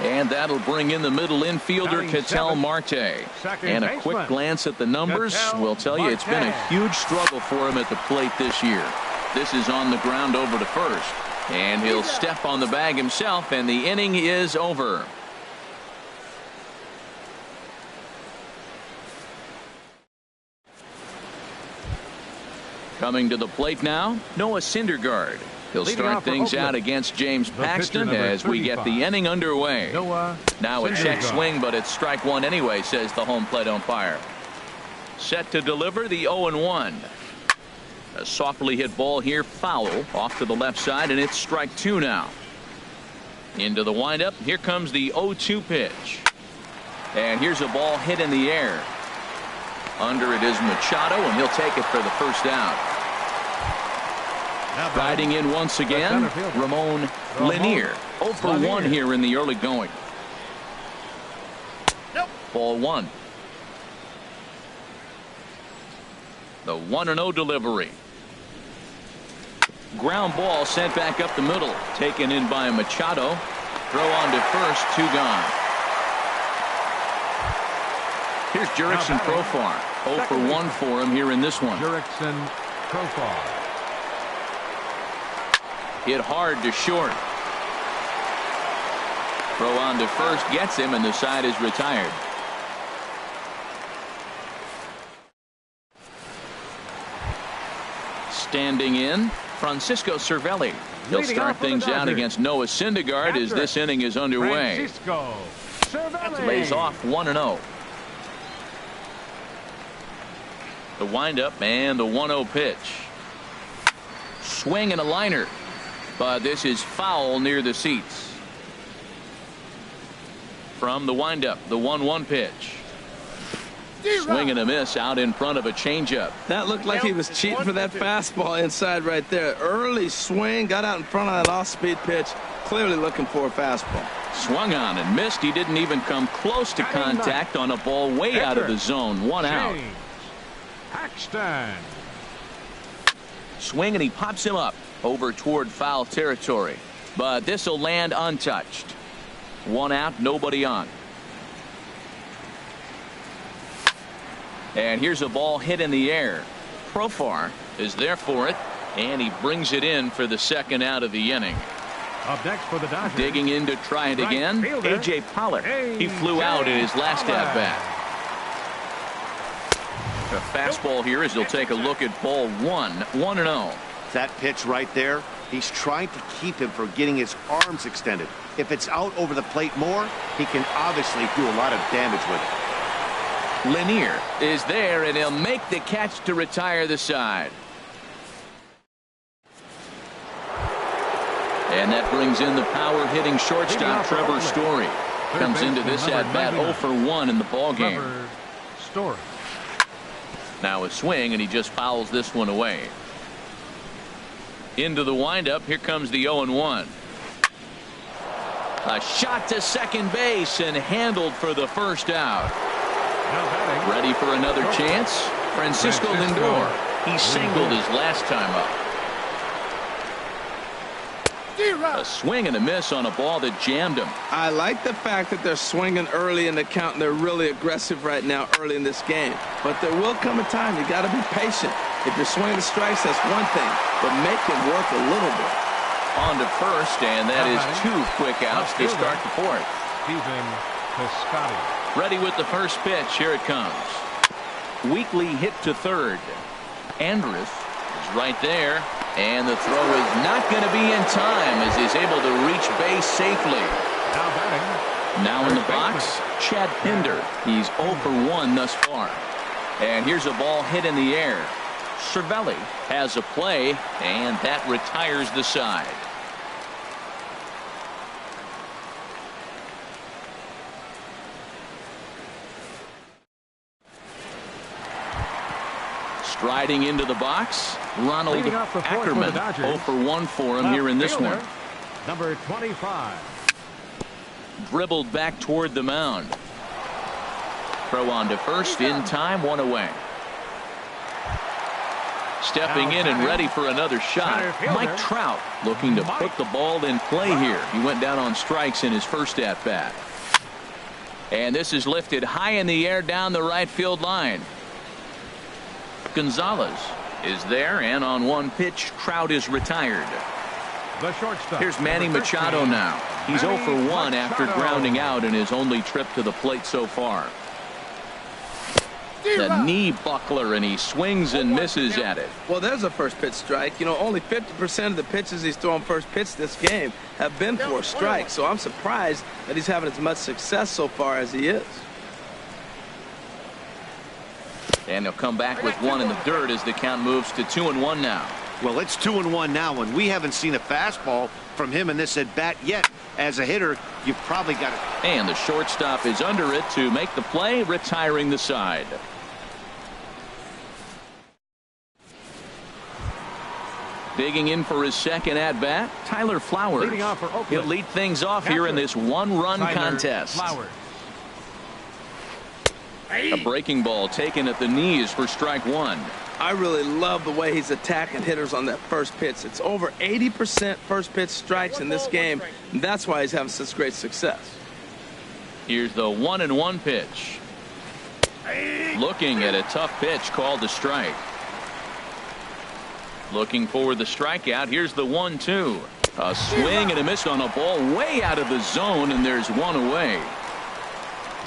And that'll bring in the middle infielder Ketel Marte. And a quick glance at the numbers will tell you it's been a huge struggle for him at the plate this year. This is on the ground over to first. And he'll step on the bag himself, and the inning is over. Coming to the plate now, Noah Syndergaard. He'll start things out against James Paxton as we get the inning underway. Now a check swing, but it's strike 1 anyway, says the home plate umpire. Set to deliver the 0-1. A softly hit ball here, foul off to the left side, and it's strike 2 now. Into the windup. Here comes the 0-2 pitch. And here's a ball hit in the air. Under it is Machado, and he'll take it for the first out. Riding in once again, Ramon Lanier. 0 for 1 here in the early going. Ball 1. The 1-0 delivery. Ground ball sent back up the middle. Taken in by Machado. Throw on to first. 2 gone. Here's Jurickson Profar. 0 for 1 for him here in this one. Jurickson Profar. Hit hard to short. Throw on to first gets him, and the side is retired. Standing in, Francisco Cervelli. He'll start things out against Noah Syndergaard as this inning is underway. Lays off 1-0. The windup and the 1-0 pitch. Swing and a liner. But this is foul near the seats. From the windup, the 1-1 pitch. Swing and a miss out in front of a changeup. That looked like he was cheating for that fastball inside right there. Early swing, got out in front of that off-speed pitch, clearly looking for a fastball. Swung on and missed. He didn't even come close to contact on a ball way out of the zone. One out. Paxton. Swing and he pops him up over toward foul territory. But this will land untouched. One out, nobody on. And here's a ball hit in the air. Profar is there for it, and he brings it in for the second out of the inning. Up next for the Dodgers. Digging in to try it again, A.J. Pollard. He flew out in his last at-bat. A fastball here as he'll take a look at ball one. 1-0. That pitch right there, he's trying to keep him from getting his arms extended. If it's out over the plate more, he can obviously do a lot of damage with it. Lanier is there, and he'll make the catch to retire the side. And that brings in the power-hitting shortstop Trevor Story. Comes into this at-bat 0 for 1 in the ballgame. Story. Now a swing, and he just fouls this one away. Into the windup, here comes the 0-1. A shot to second base and handled for the first out. Ready for another chance? Francisco Lindor. He singled his last time up. A swing and a miss on a ball that jammed him. I like the fact that they're swinging early in the count, and they're really aggressive right now early in this game. But there will come a time you got to be patient. If you're swinging the strikes, that's one thing, but make it work a little bit. On to first, and that is 2 quick outs to start the fourth. Stephen Piscotty. Ready with the first pitch. Here it comes. Weakly hit to third. Andrus is right there, and the throw is not going to be in time as he's able to reach base safely. Now batting. Now in the box, Chad Pinder. He's 0 for 1 thus far. And here's a ball hit in the air. Cervelli has a play, and that retires the side. Striding into the box, Ronald Ackerman. 0 for 1 for him here in this one. Number 25. Dribbled back toward the mound. Throw on to first in time, 1 away. Stepping in and ready for another shot, Mike Trout looking to put the ball in play here. He went down on strikes in his first at-bat. And this is lifted high in the air down the right field line. Gonzalez is there, and on one pitch, Trout is retired. The shortstop. Here's Manny Machado now. He's 0 for 1 after grounding out in his only trip to the plate so far. The knee buckler, and he swings and misses at it. Well, there's a first pitch strike. You know, only 50% of the pitches he's thrown first pitch this game have been for a strike, so I'm surprised that he's having as much success so far as he is. And he'll come back with one in the dirt as the count moves to 2-1 now. Well, it's 2-1 now, and we haven't seen a fastball from him in this at-bat yet. As a hitter, you've probably got it. And the shortstop is under it to make the play, retiring the side. Digging in for his second at-bat, Tyler Flowers. Leading off for Oakland. He'll lead things off here in this one-run contest. Flowers. A breaking ball taken at the knees for strike one. I really love the way he's attacking hitters on that first pitch. It's over 80% first pitch strikes in this game, and that's why he's having such great success. Here's the 1-1 pitch. Looking at a tough pitch called a strike. Looking for the strikeout. Here's the 1-2. A swing and a miss on a ball way out of the zone, and there's one away.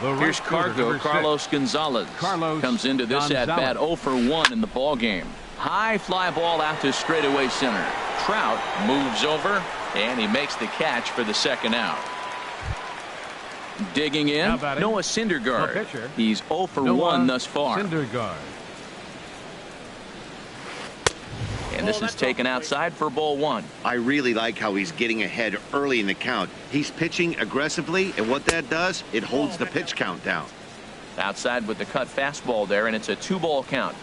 Here's Carlos Gonzalez. Comes into this at-bat 0 for 1 in the ballgame. High fly ball out to straightaway center. Trout moves over, and he makes the catch for the second out. Digging in, Noah Syndergaard. He's 0 for 1 thus far. Syndergaard. And this is taken outside for ball one. I really like how he's getting ahead early in the count. He's pitching aggressively, and what that does, it holds the pitch count down. Outside with the cut fastball there, and it's a 2-ball count.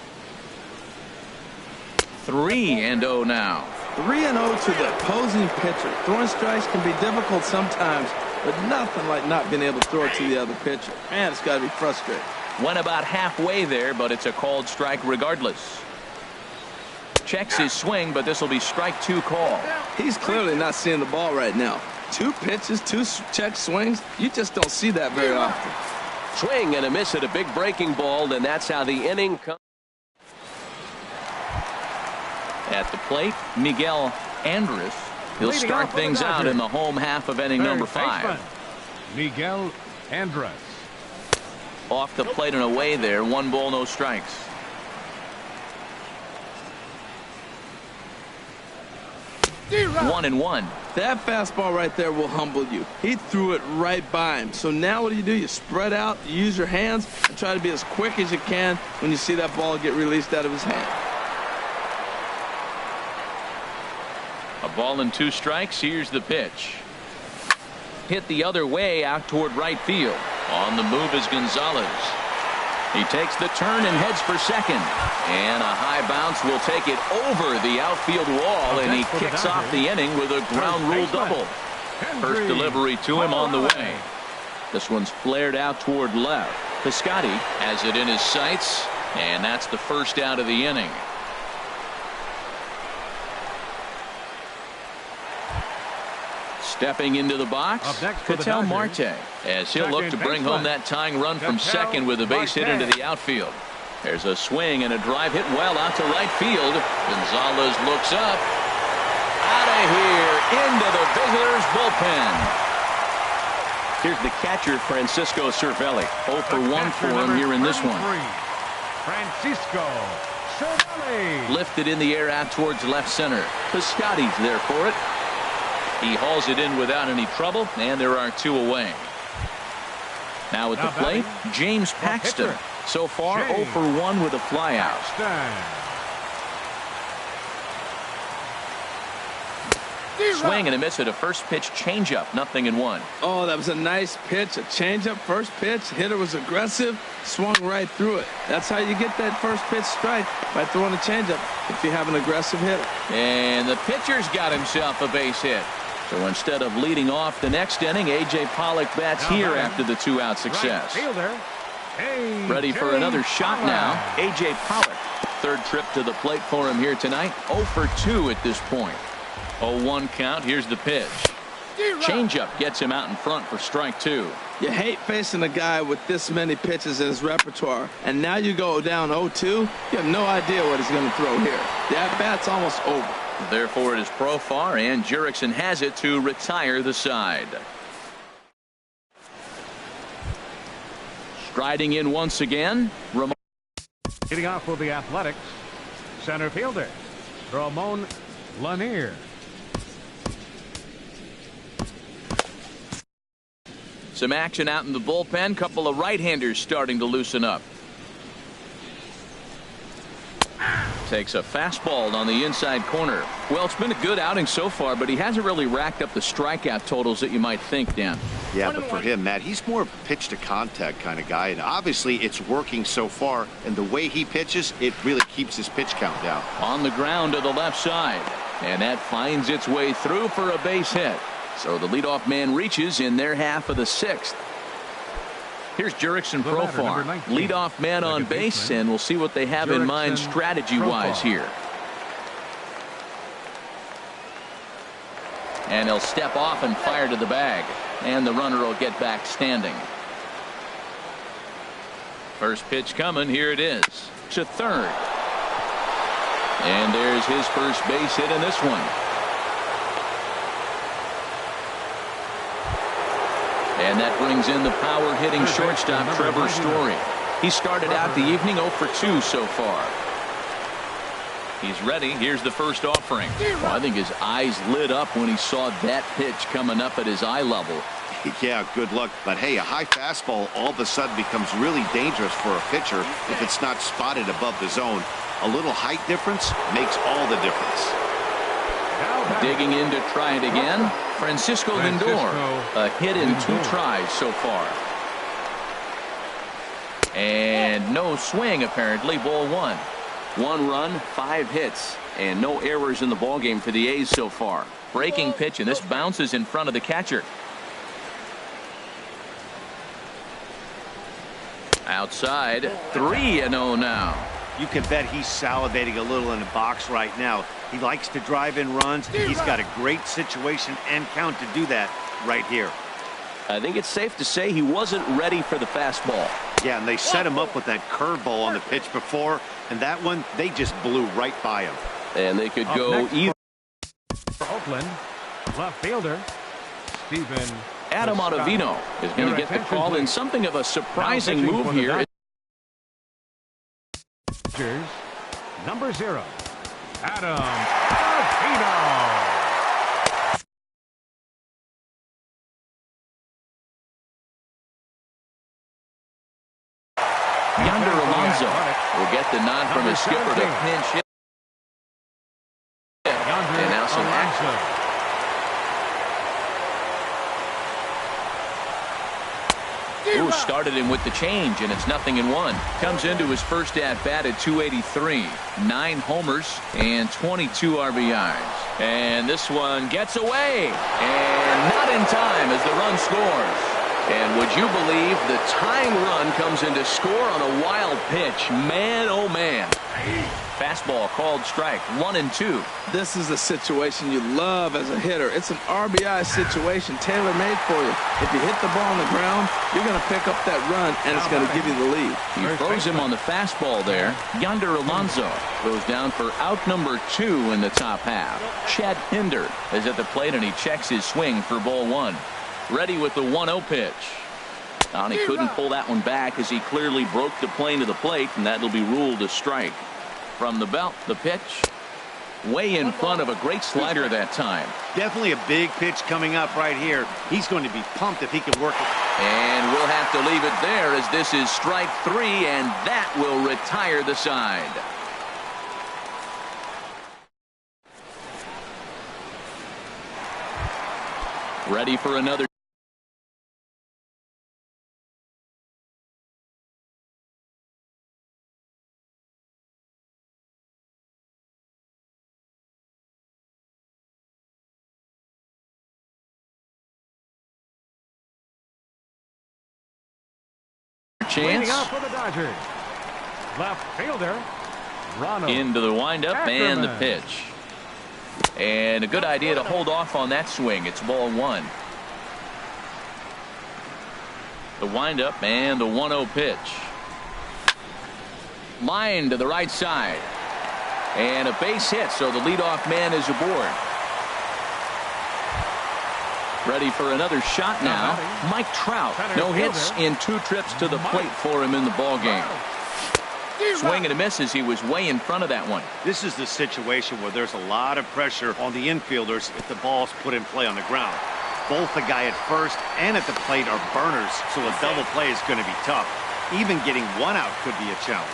3-0 now. 3-0 to the opposing pitcher. Throwing strikes can be difficult sometimes, but nothing like not being able to throw it to the other pitcher. Man, it's got to be frustrating. Went about halfway there, but it's a called strike regardless. Checks his swing, but this will be strike 2 call. He's clearly not seeing the ball right now. 2 pitches, 2 check swings. You just don't see that very often. Swing and a miss at a big breaking ball, and that's how the inning comes. At the plate, Miguel Andres. He'll start things out in the home half of inning number 5. Miguel Andres. Off the plate and away there. 1 ball, no strikes. One and one. That fastball right there will humble you. He threw it right by him. So now what do? You spread out, you use your hands, and try to be as quick as you can when you see that ball get released out of his hand. A ball and 2 strikes. Here's the pitch. Hit the other way out toward right field. On the move is Gonzalez. He takes the turn and heads for second. And a high bounce will take it over the outfield wall, and he kicks off the inning with a ground rule double. First delivery to him on the way. This one's flared out toward left. Piscotty has it in his sights, and that's the first out of the inning. Stepping into the box, Ketel Marte, as he'll look to bring home that tying run from second with a base hit into the outfield. There's a swing and a drive hit well out to right field. Gonzalez looks up. Out of here into the visitors' bullpen. Here's the catcher, Francisco Cervelli. 0 for 1 for him here in this one. Francisco Cervelli. Lifted in the air out towards left center. Piscotty's there for it. He hauls it in without any trouble, and there are 2 away. Now at the plate, James Paxton. So far, 0 for 1 with a flyout. Swing and a miss at a first pitch changeup. 0-1. Oh, that was a nice pitch. A changeup, first pitch. Hitter was aggressive, swung right through it. That's how you get that first pitch strike, by throwing a changeup if you have an aggressive hitter. And the pitcher's got himself a base hit. So instead of leading off the next inning, A.J. Pollock bats here after the 2-out success. Ready for another shot now. A.J. Pollock. Third trip to the plate for him here tonight. 0 for 2 at this point. 0-1 count. Here's the pitch. Changeup gets him out in front for strike 2. You hate facing a guy with this many pitches in his repertoire, and now you go down 0-2. You have no idea what he's going to throw here. The at-bat's almost over. Therefore, it is Profar, and Jurickson has it to retire the side. Striding in once again, Ramon. Hitting off with the Athletics, center fielder Ramon Lanier. Some action out in the bullpen. Couple of right-handers starting to loosen up. Takes a fastball on the inside corner. Well, it's been a good outing so far, but he hasn't really racked up the strikeout totals that you might think, Dan. Yeah, but for him, Matt, he's more of a pitch-to-contact kind of guy, and obviously it's working so far, and the way he pitches, it really keeps his pitch count down. On the ground to the left side, and that finds its way through for a base hit. So the leadoff man reaches in their half of the 6th. Here's Jurickson Profar, leadoff man on base, and we'll see what they have in mind strategy-wise here. And he'll step off and fire to the bag, and the runner will get back standing. First pitch coming. Here it is. To third. And there's his first base hit in this one. And that brings in the power-hitting shortstop, Trevor Story. He started out the evening 0 for 2 so far. He's ready. Here's the first offering. Well, I think his eyes lit up when he saw that pitch coming up at his eye level. Yeah, good luck. But, hey, a high fastball all of a sudden becomes really dangerous for a pitcher if it's not spotted above the zone. A little height difference makes all the difference. Digging in to try it again, Francisco Lindor. A hit in 2 tries so far. And no swing, apparently. Ball 1. 1 run, 5 hits, and no errors in the ballgame for the A's so far. Breaking pitch, and this bounces in front of the catcher. Outside, 3-0 now. You can bet he's salivating a little in the box right now. He likes to drive in runs. He's got a great situation and count to do that right here. I think it's safe to say he wasn't ready for the fastball. Yeah, and they set him up with that curveball on the pitch before, and that one, they just blew right by him. And they could go either. For Oakland, left fielder, Stephen Adam Ottavino is going to get the call in something of a surprising move here. Number 0, Adam Ottavino. Yonder Alonso will get the nod from his skipper to pinch hit. And now some action. Ooh, started him with the change, and it's 0-1. Comes into his first at-bat at 283. 9 homers and 22 RBIs. And this one gets away. And not in time as the run scores. And would you believe the tying run comes in to score on a wild pitch? Man, oh man. Fastball called strike. 1-2. This is a situation you love as a hitter. It's an RBI situation tailor-made for you. If you hit the ball on the ground, you're going to pick up that run, and it's going to give you the lead. He throws him on the fastball there. Yonder Alonso goes down for out number 2 in the top half. Chad Pinder is at the plate, and he checks his swing for ball 1. Ready with the 1-0 pitch. And he couldn't pull that one back as he clearly broke the plane to the plate, and that'll be ruled a strike. From the belt, the pitch. Way in front of a great slider that time. Definitely a big pitch coming up right here. He's going to be pumped if he can work it. And we'll have to leave it there as this is strike 3, and that will retire the side. Ready for another. Chance For the Dodgers. Left fielder, Ronald into the windup and the pitch. And a good idea to hold off on that swing. It's ball 1. The windup and the 1-0 pitch. Line to the right side. And a base hit, so the leadoff man is aboard. Ready for another shot now. Mike Trout. No hits in 2 trips to the plate for him in the ballgame. Swing and a miss as he was way in front of that one. This is the situation where there's a lot of pressure on the infielders if the ball's put in play on the ground. Both the guy at first and at the plate are burners, so a double play is going to be tough. Even getting 1 out could be a challenge.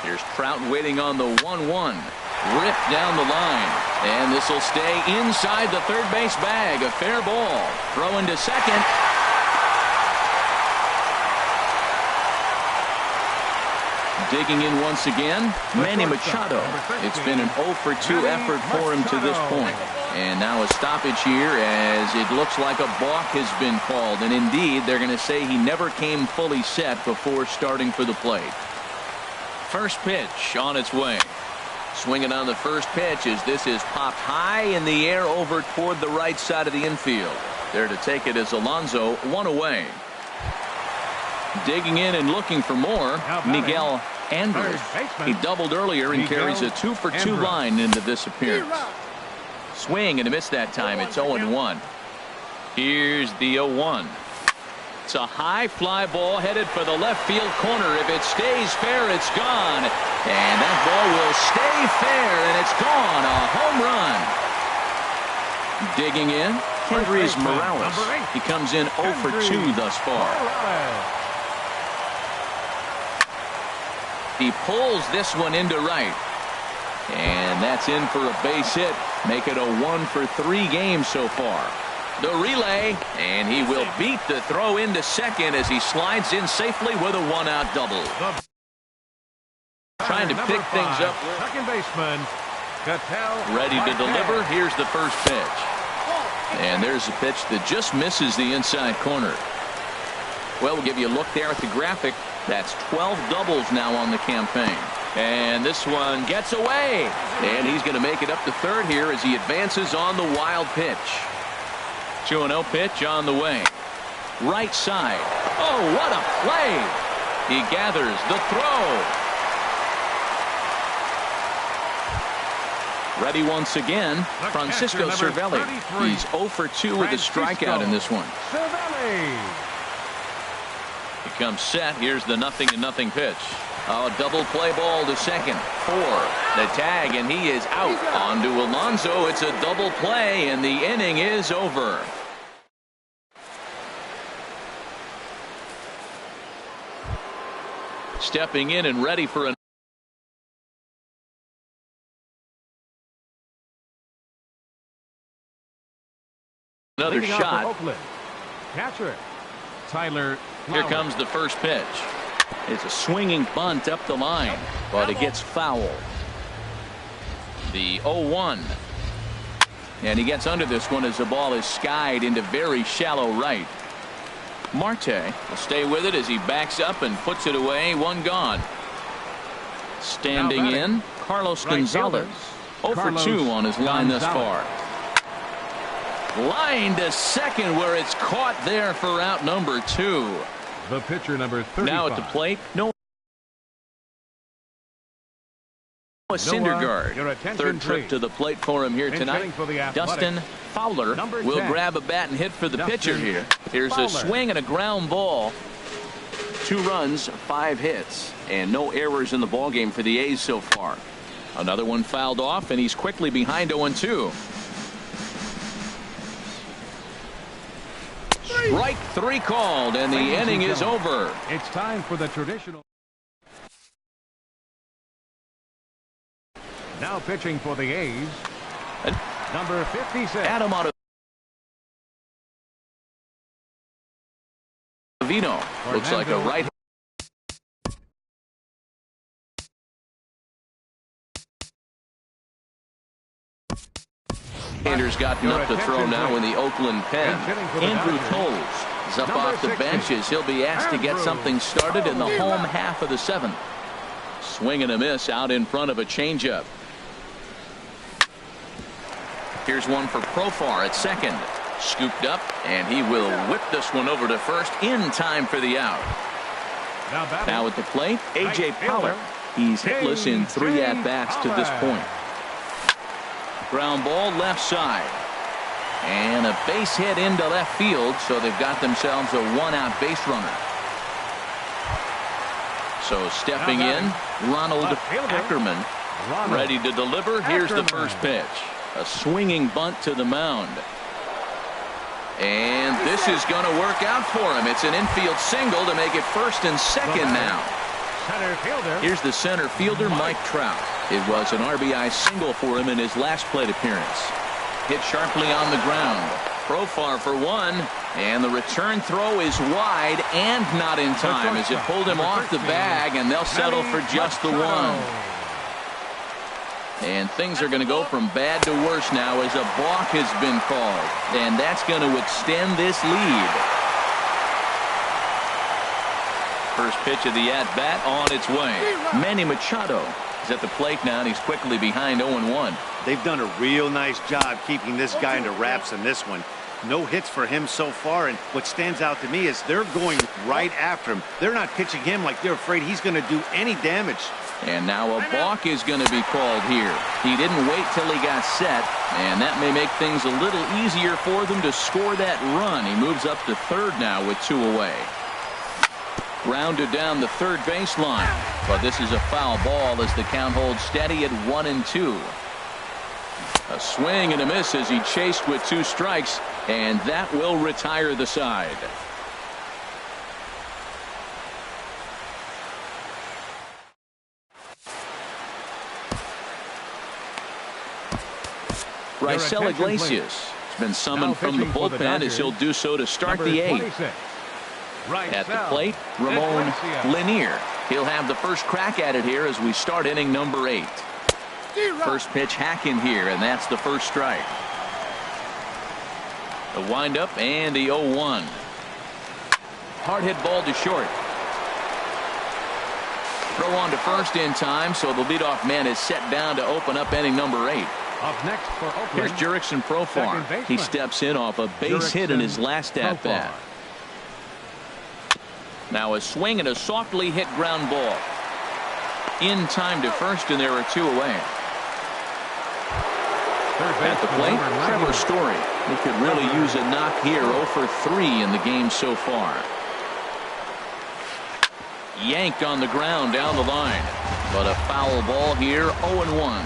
Here's Trout waiting on the 1-1. Ripped down the line. And this will stay inside the third base bag. A fair ball. Throw into second. Digging in once again, Manny Machado. It's been an 0-for-2 effort for him to this point. And now a stoppage here as it looks like a balk has been called. And indeed, they're going to say he never came fully set before starting for the plate. First pitch on its way. Swinging on the first pitch as this is popped high in the air over toward the right side of the infield. There to take it is Alonso, 1 away. Digging in and looking for more, Miguel Andrews. He doubled earlier and carries a 2-for-2 line into this appearance. Swing and a miss that time. It's 0-1. Here's the 0-1. It's a high fly ball headed for the left field corner. If it stays fair, it's gone. And that ball will stay fair, and it's gone. A home run. Digging in, Kendrys Morales. He comes in 0-for-2 thus far. He pulls this one into right. And that's in for a base hit. Make it a 1-for-3 game so far. The relay, and he will beat the throw into second as he slides in safely with a one-out double. Trying to pick things up. Second baseman, Ready to deliver. Here's the first pitch. And there's a pitch that just misses the inside corner. Well, we'll give you a look there at the graphic. That's 12 doubles now on the campaign. And this one gets away. And he's going to make it up to third here as he advances on the wild pitch. 2-0 pitch on the way. Right side. Oh, what a play. He gathers the throw. Ready once again, Francisco Cervelli. He's 0 for 2 with a strikeout in this one. He comes set. Here's the 0-0 pitch. Oh, double play ball to second. 4. The tag, and he is out. On to Alonso. It's a double play, and the inning is over. Stepping in and ready for another shot. Catcher Tyler Flowers. Here comes the first pitch. It's a swinging bunt up the line, but it gets foul. The 0-1. And he gets under this one as the ball is skied into very shallow right. Marte will stay with it as he backs up and puts it away. One gone. Standing in, Carlos Gonzalez. 0 for 2 on his line thus far. Line to second where it's caught there for out number 2. The pitcher number 35. Now at the plate, Noah Syndergaard. Third trip to the plate for him here tonight. Dustin Fowler will grab a bat and hit for the pitcher here. Here's a swing and a ground ball. 2 runs, 5 hits, and no errors in the ballgame for the A's so far. Another one fouled off, and he's quickly behind 0-2. Strike 3 called, and the inning is over. It's time for the traditional. Now pitching for the A's, number 56. Adam Ottavino looks like a right. Sanders got up to throw now in the Oakland pen. Andrew Toles is up off the benches. He'll be asked to get something started in the home half of the 7th. Swing and a miss out in front of a changeup. Here's one for Profar at second. Scooped up, and he will whip this one over to first in time for the out. Now at the plate, A.J. Pollard. He's hitless in 3 at-bats to this point. Ground ball left side. And a base hit into left field, so they've got themselves a 1-out base runner. So stepping in, Ronald Ackerman. Ready to deliver. Here's the first pitch. A swinging bunt to the mound. And this is going to work out for him. It's an infield single to make it first and second now. Here's the center fielder, Mike Trout. It was an RBI single for him in his last plate appearance. Hit sharply on the ground. Profar for 1, and the return throw is wide and not in time as it pulled him off the bag, and they'll settle for just the 1. And things are going to go from bad to worse now as a balk has been called, and that's going to extend this lead. First pitch of the at-bat on its way. Manny Machado is at the plate now, and he's quickly behind 0-1. They've done a real nice job keeping this guy into wraps in this one. No hits for him so far, and what stands out to me is they're going right after him. They're not pitching him like they're afraid he's going to do any damage. And now a balk is going to be called here. He didn't wait till he got set, and that may make things a little easier for them to score that run. He moves up to third now with 2 away. Grounded down the third baseline, but this is a foul ball as the count holds steady at 1-2. A swing and a miss as he chased with 2 strikes, and that will retire the side. Raisel Iglesias He's been summoned from the bullpen as he'll do so to start the eighth. At the plate, Ramon Lanier. He'll have the first crack at it here as we start inning number 8. First pitch hack in here, and that's the first strike. The windup and the 0-1. Hard hit ball to short. Throw on to first in time, so the leadoff man is set down to open up inning number 8. Up next for Oakland, here's Jurickson Profar. He steps in off a base hit in his last at bat. Now a swing and a softly hit ground ball. In time to first, and there are 2 away. At the plate, Trevor Story. He could really use a knock here. 0 for 3 in the game so far. Yanked on the ground down the line, but a foul ball here. 0-1.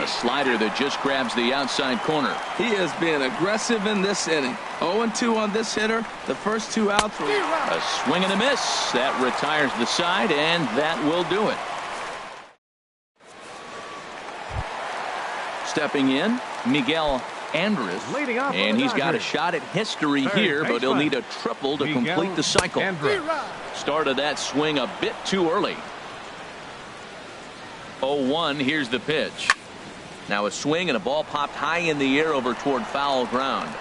A slider that just grabs the outside corner. He is being aggressive in this inning. 0-2 on this hitter. The first 2 outs were a swing and a miss. That retires the side, and that will do it. Stepping in, Miguel Andres, and he's got a shot at history here, but he'll need a triple to complete the cycle. Started that swing a bit too early. 0-1. Here's the pitch. Now a swing and a ball popped high in the air over toward foul ground.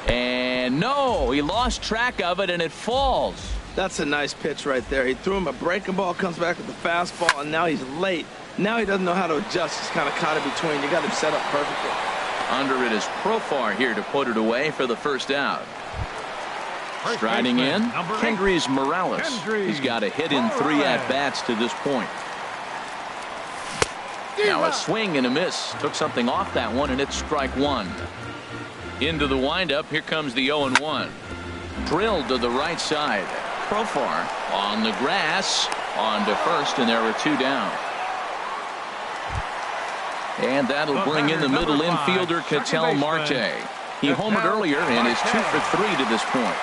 And no, he lost track of it and it falls. That's a nice pitch right there. He threw him a breaking ball, comes back with the fastball, and now he's late. Now he doesn't know how to adjust. He's kind of caught in between. You got him set up perfectly. Under it is Profar here to put it away for the first out. Striding in, Kendrys Morales. He's got a hit in 3 at-bats to this point. Now a swing and a miss. Took something off that one, and it's strike 1. Into the windup. Here comes the 0-1. Drilled to the right side. Profar on the grass. On to first, and there are 2 down. And that'll bring in the middle infielder, Ketel Marte. He homered earlier and is 2 for 3 to this point.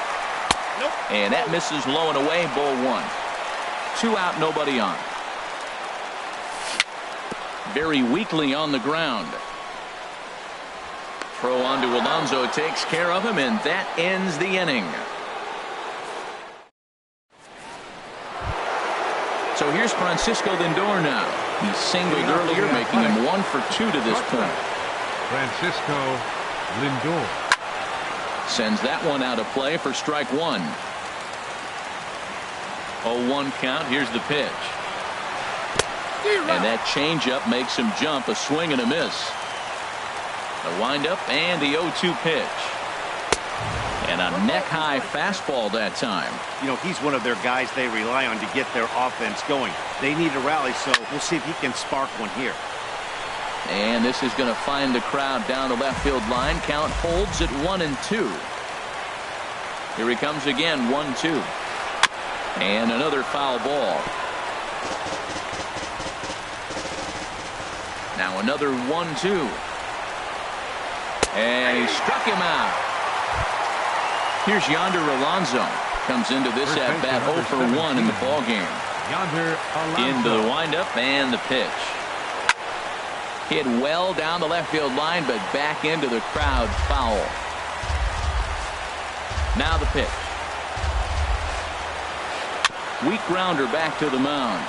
And that misses low and away. Ball 1. 2 out, nobody on. Very weakly on the ground. Throw on to Alonso takes care of him, and that ends the inning. So here's Francisco Lindor now. He singled earlier, making him 1 for 2 to this point. Francisco Lindor sends that one out of play for strike 1. 0-1 count. Here's the pitch. And that changeup makes him jump. A swing and a miss. The windup and the 0-2 pitch. And a neck-high fastball that time. You know, he's one of their guys they rely on to get their offense going. They need a rally, so we'll see if he can spark one here. And this is going to find the crowd down the left field line. Count holds at 1-2. Here he comes again. 1-2. And another foul ball. Now another 1-2. And he struck him out. Here's Yonder Alonso. Comes into this at bat 0 for 1 in the ball game. Into the windup and the pitch. Hit well down the left field line, but back into the crowd. Foul. Now the pitch. Weak grounder back to the mound.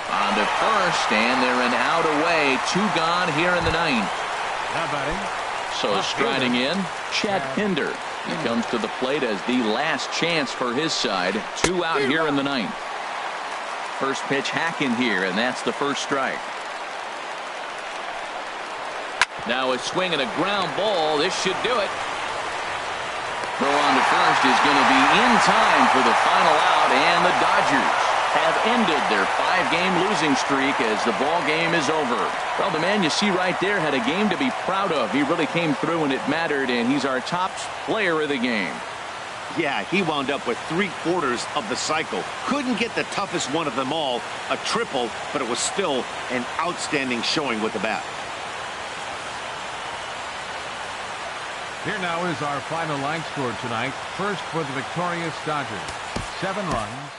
On to first, and they're an out away. 2 gone here in the 9th. So striding in, Chad Pinder. He comes to the plate as the last chance for his side. 2 out here in the 9th. First pitch hack in here, and that's the first strike. Now a swing and a ground ball. This should do it. Throw on to first is going to be in time for the final out, and the Dodgers have ended their 5-game losing streak as the ball game is over. Well, the man you see right there had a game to be proud of. He really came through when it mattered, and he's our top player of the game. Yeah, he wound up with 3/4 of the cycle. Couldn't get the toughest one of them all, a triple, but it was still an outstanding showing with the bat. Here now is our final line score tonight. First for the victorious Dodgers. 7 runs.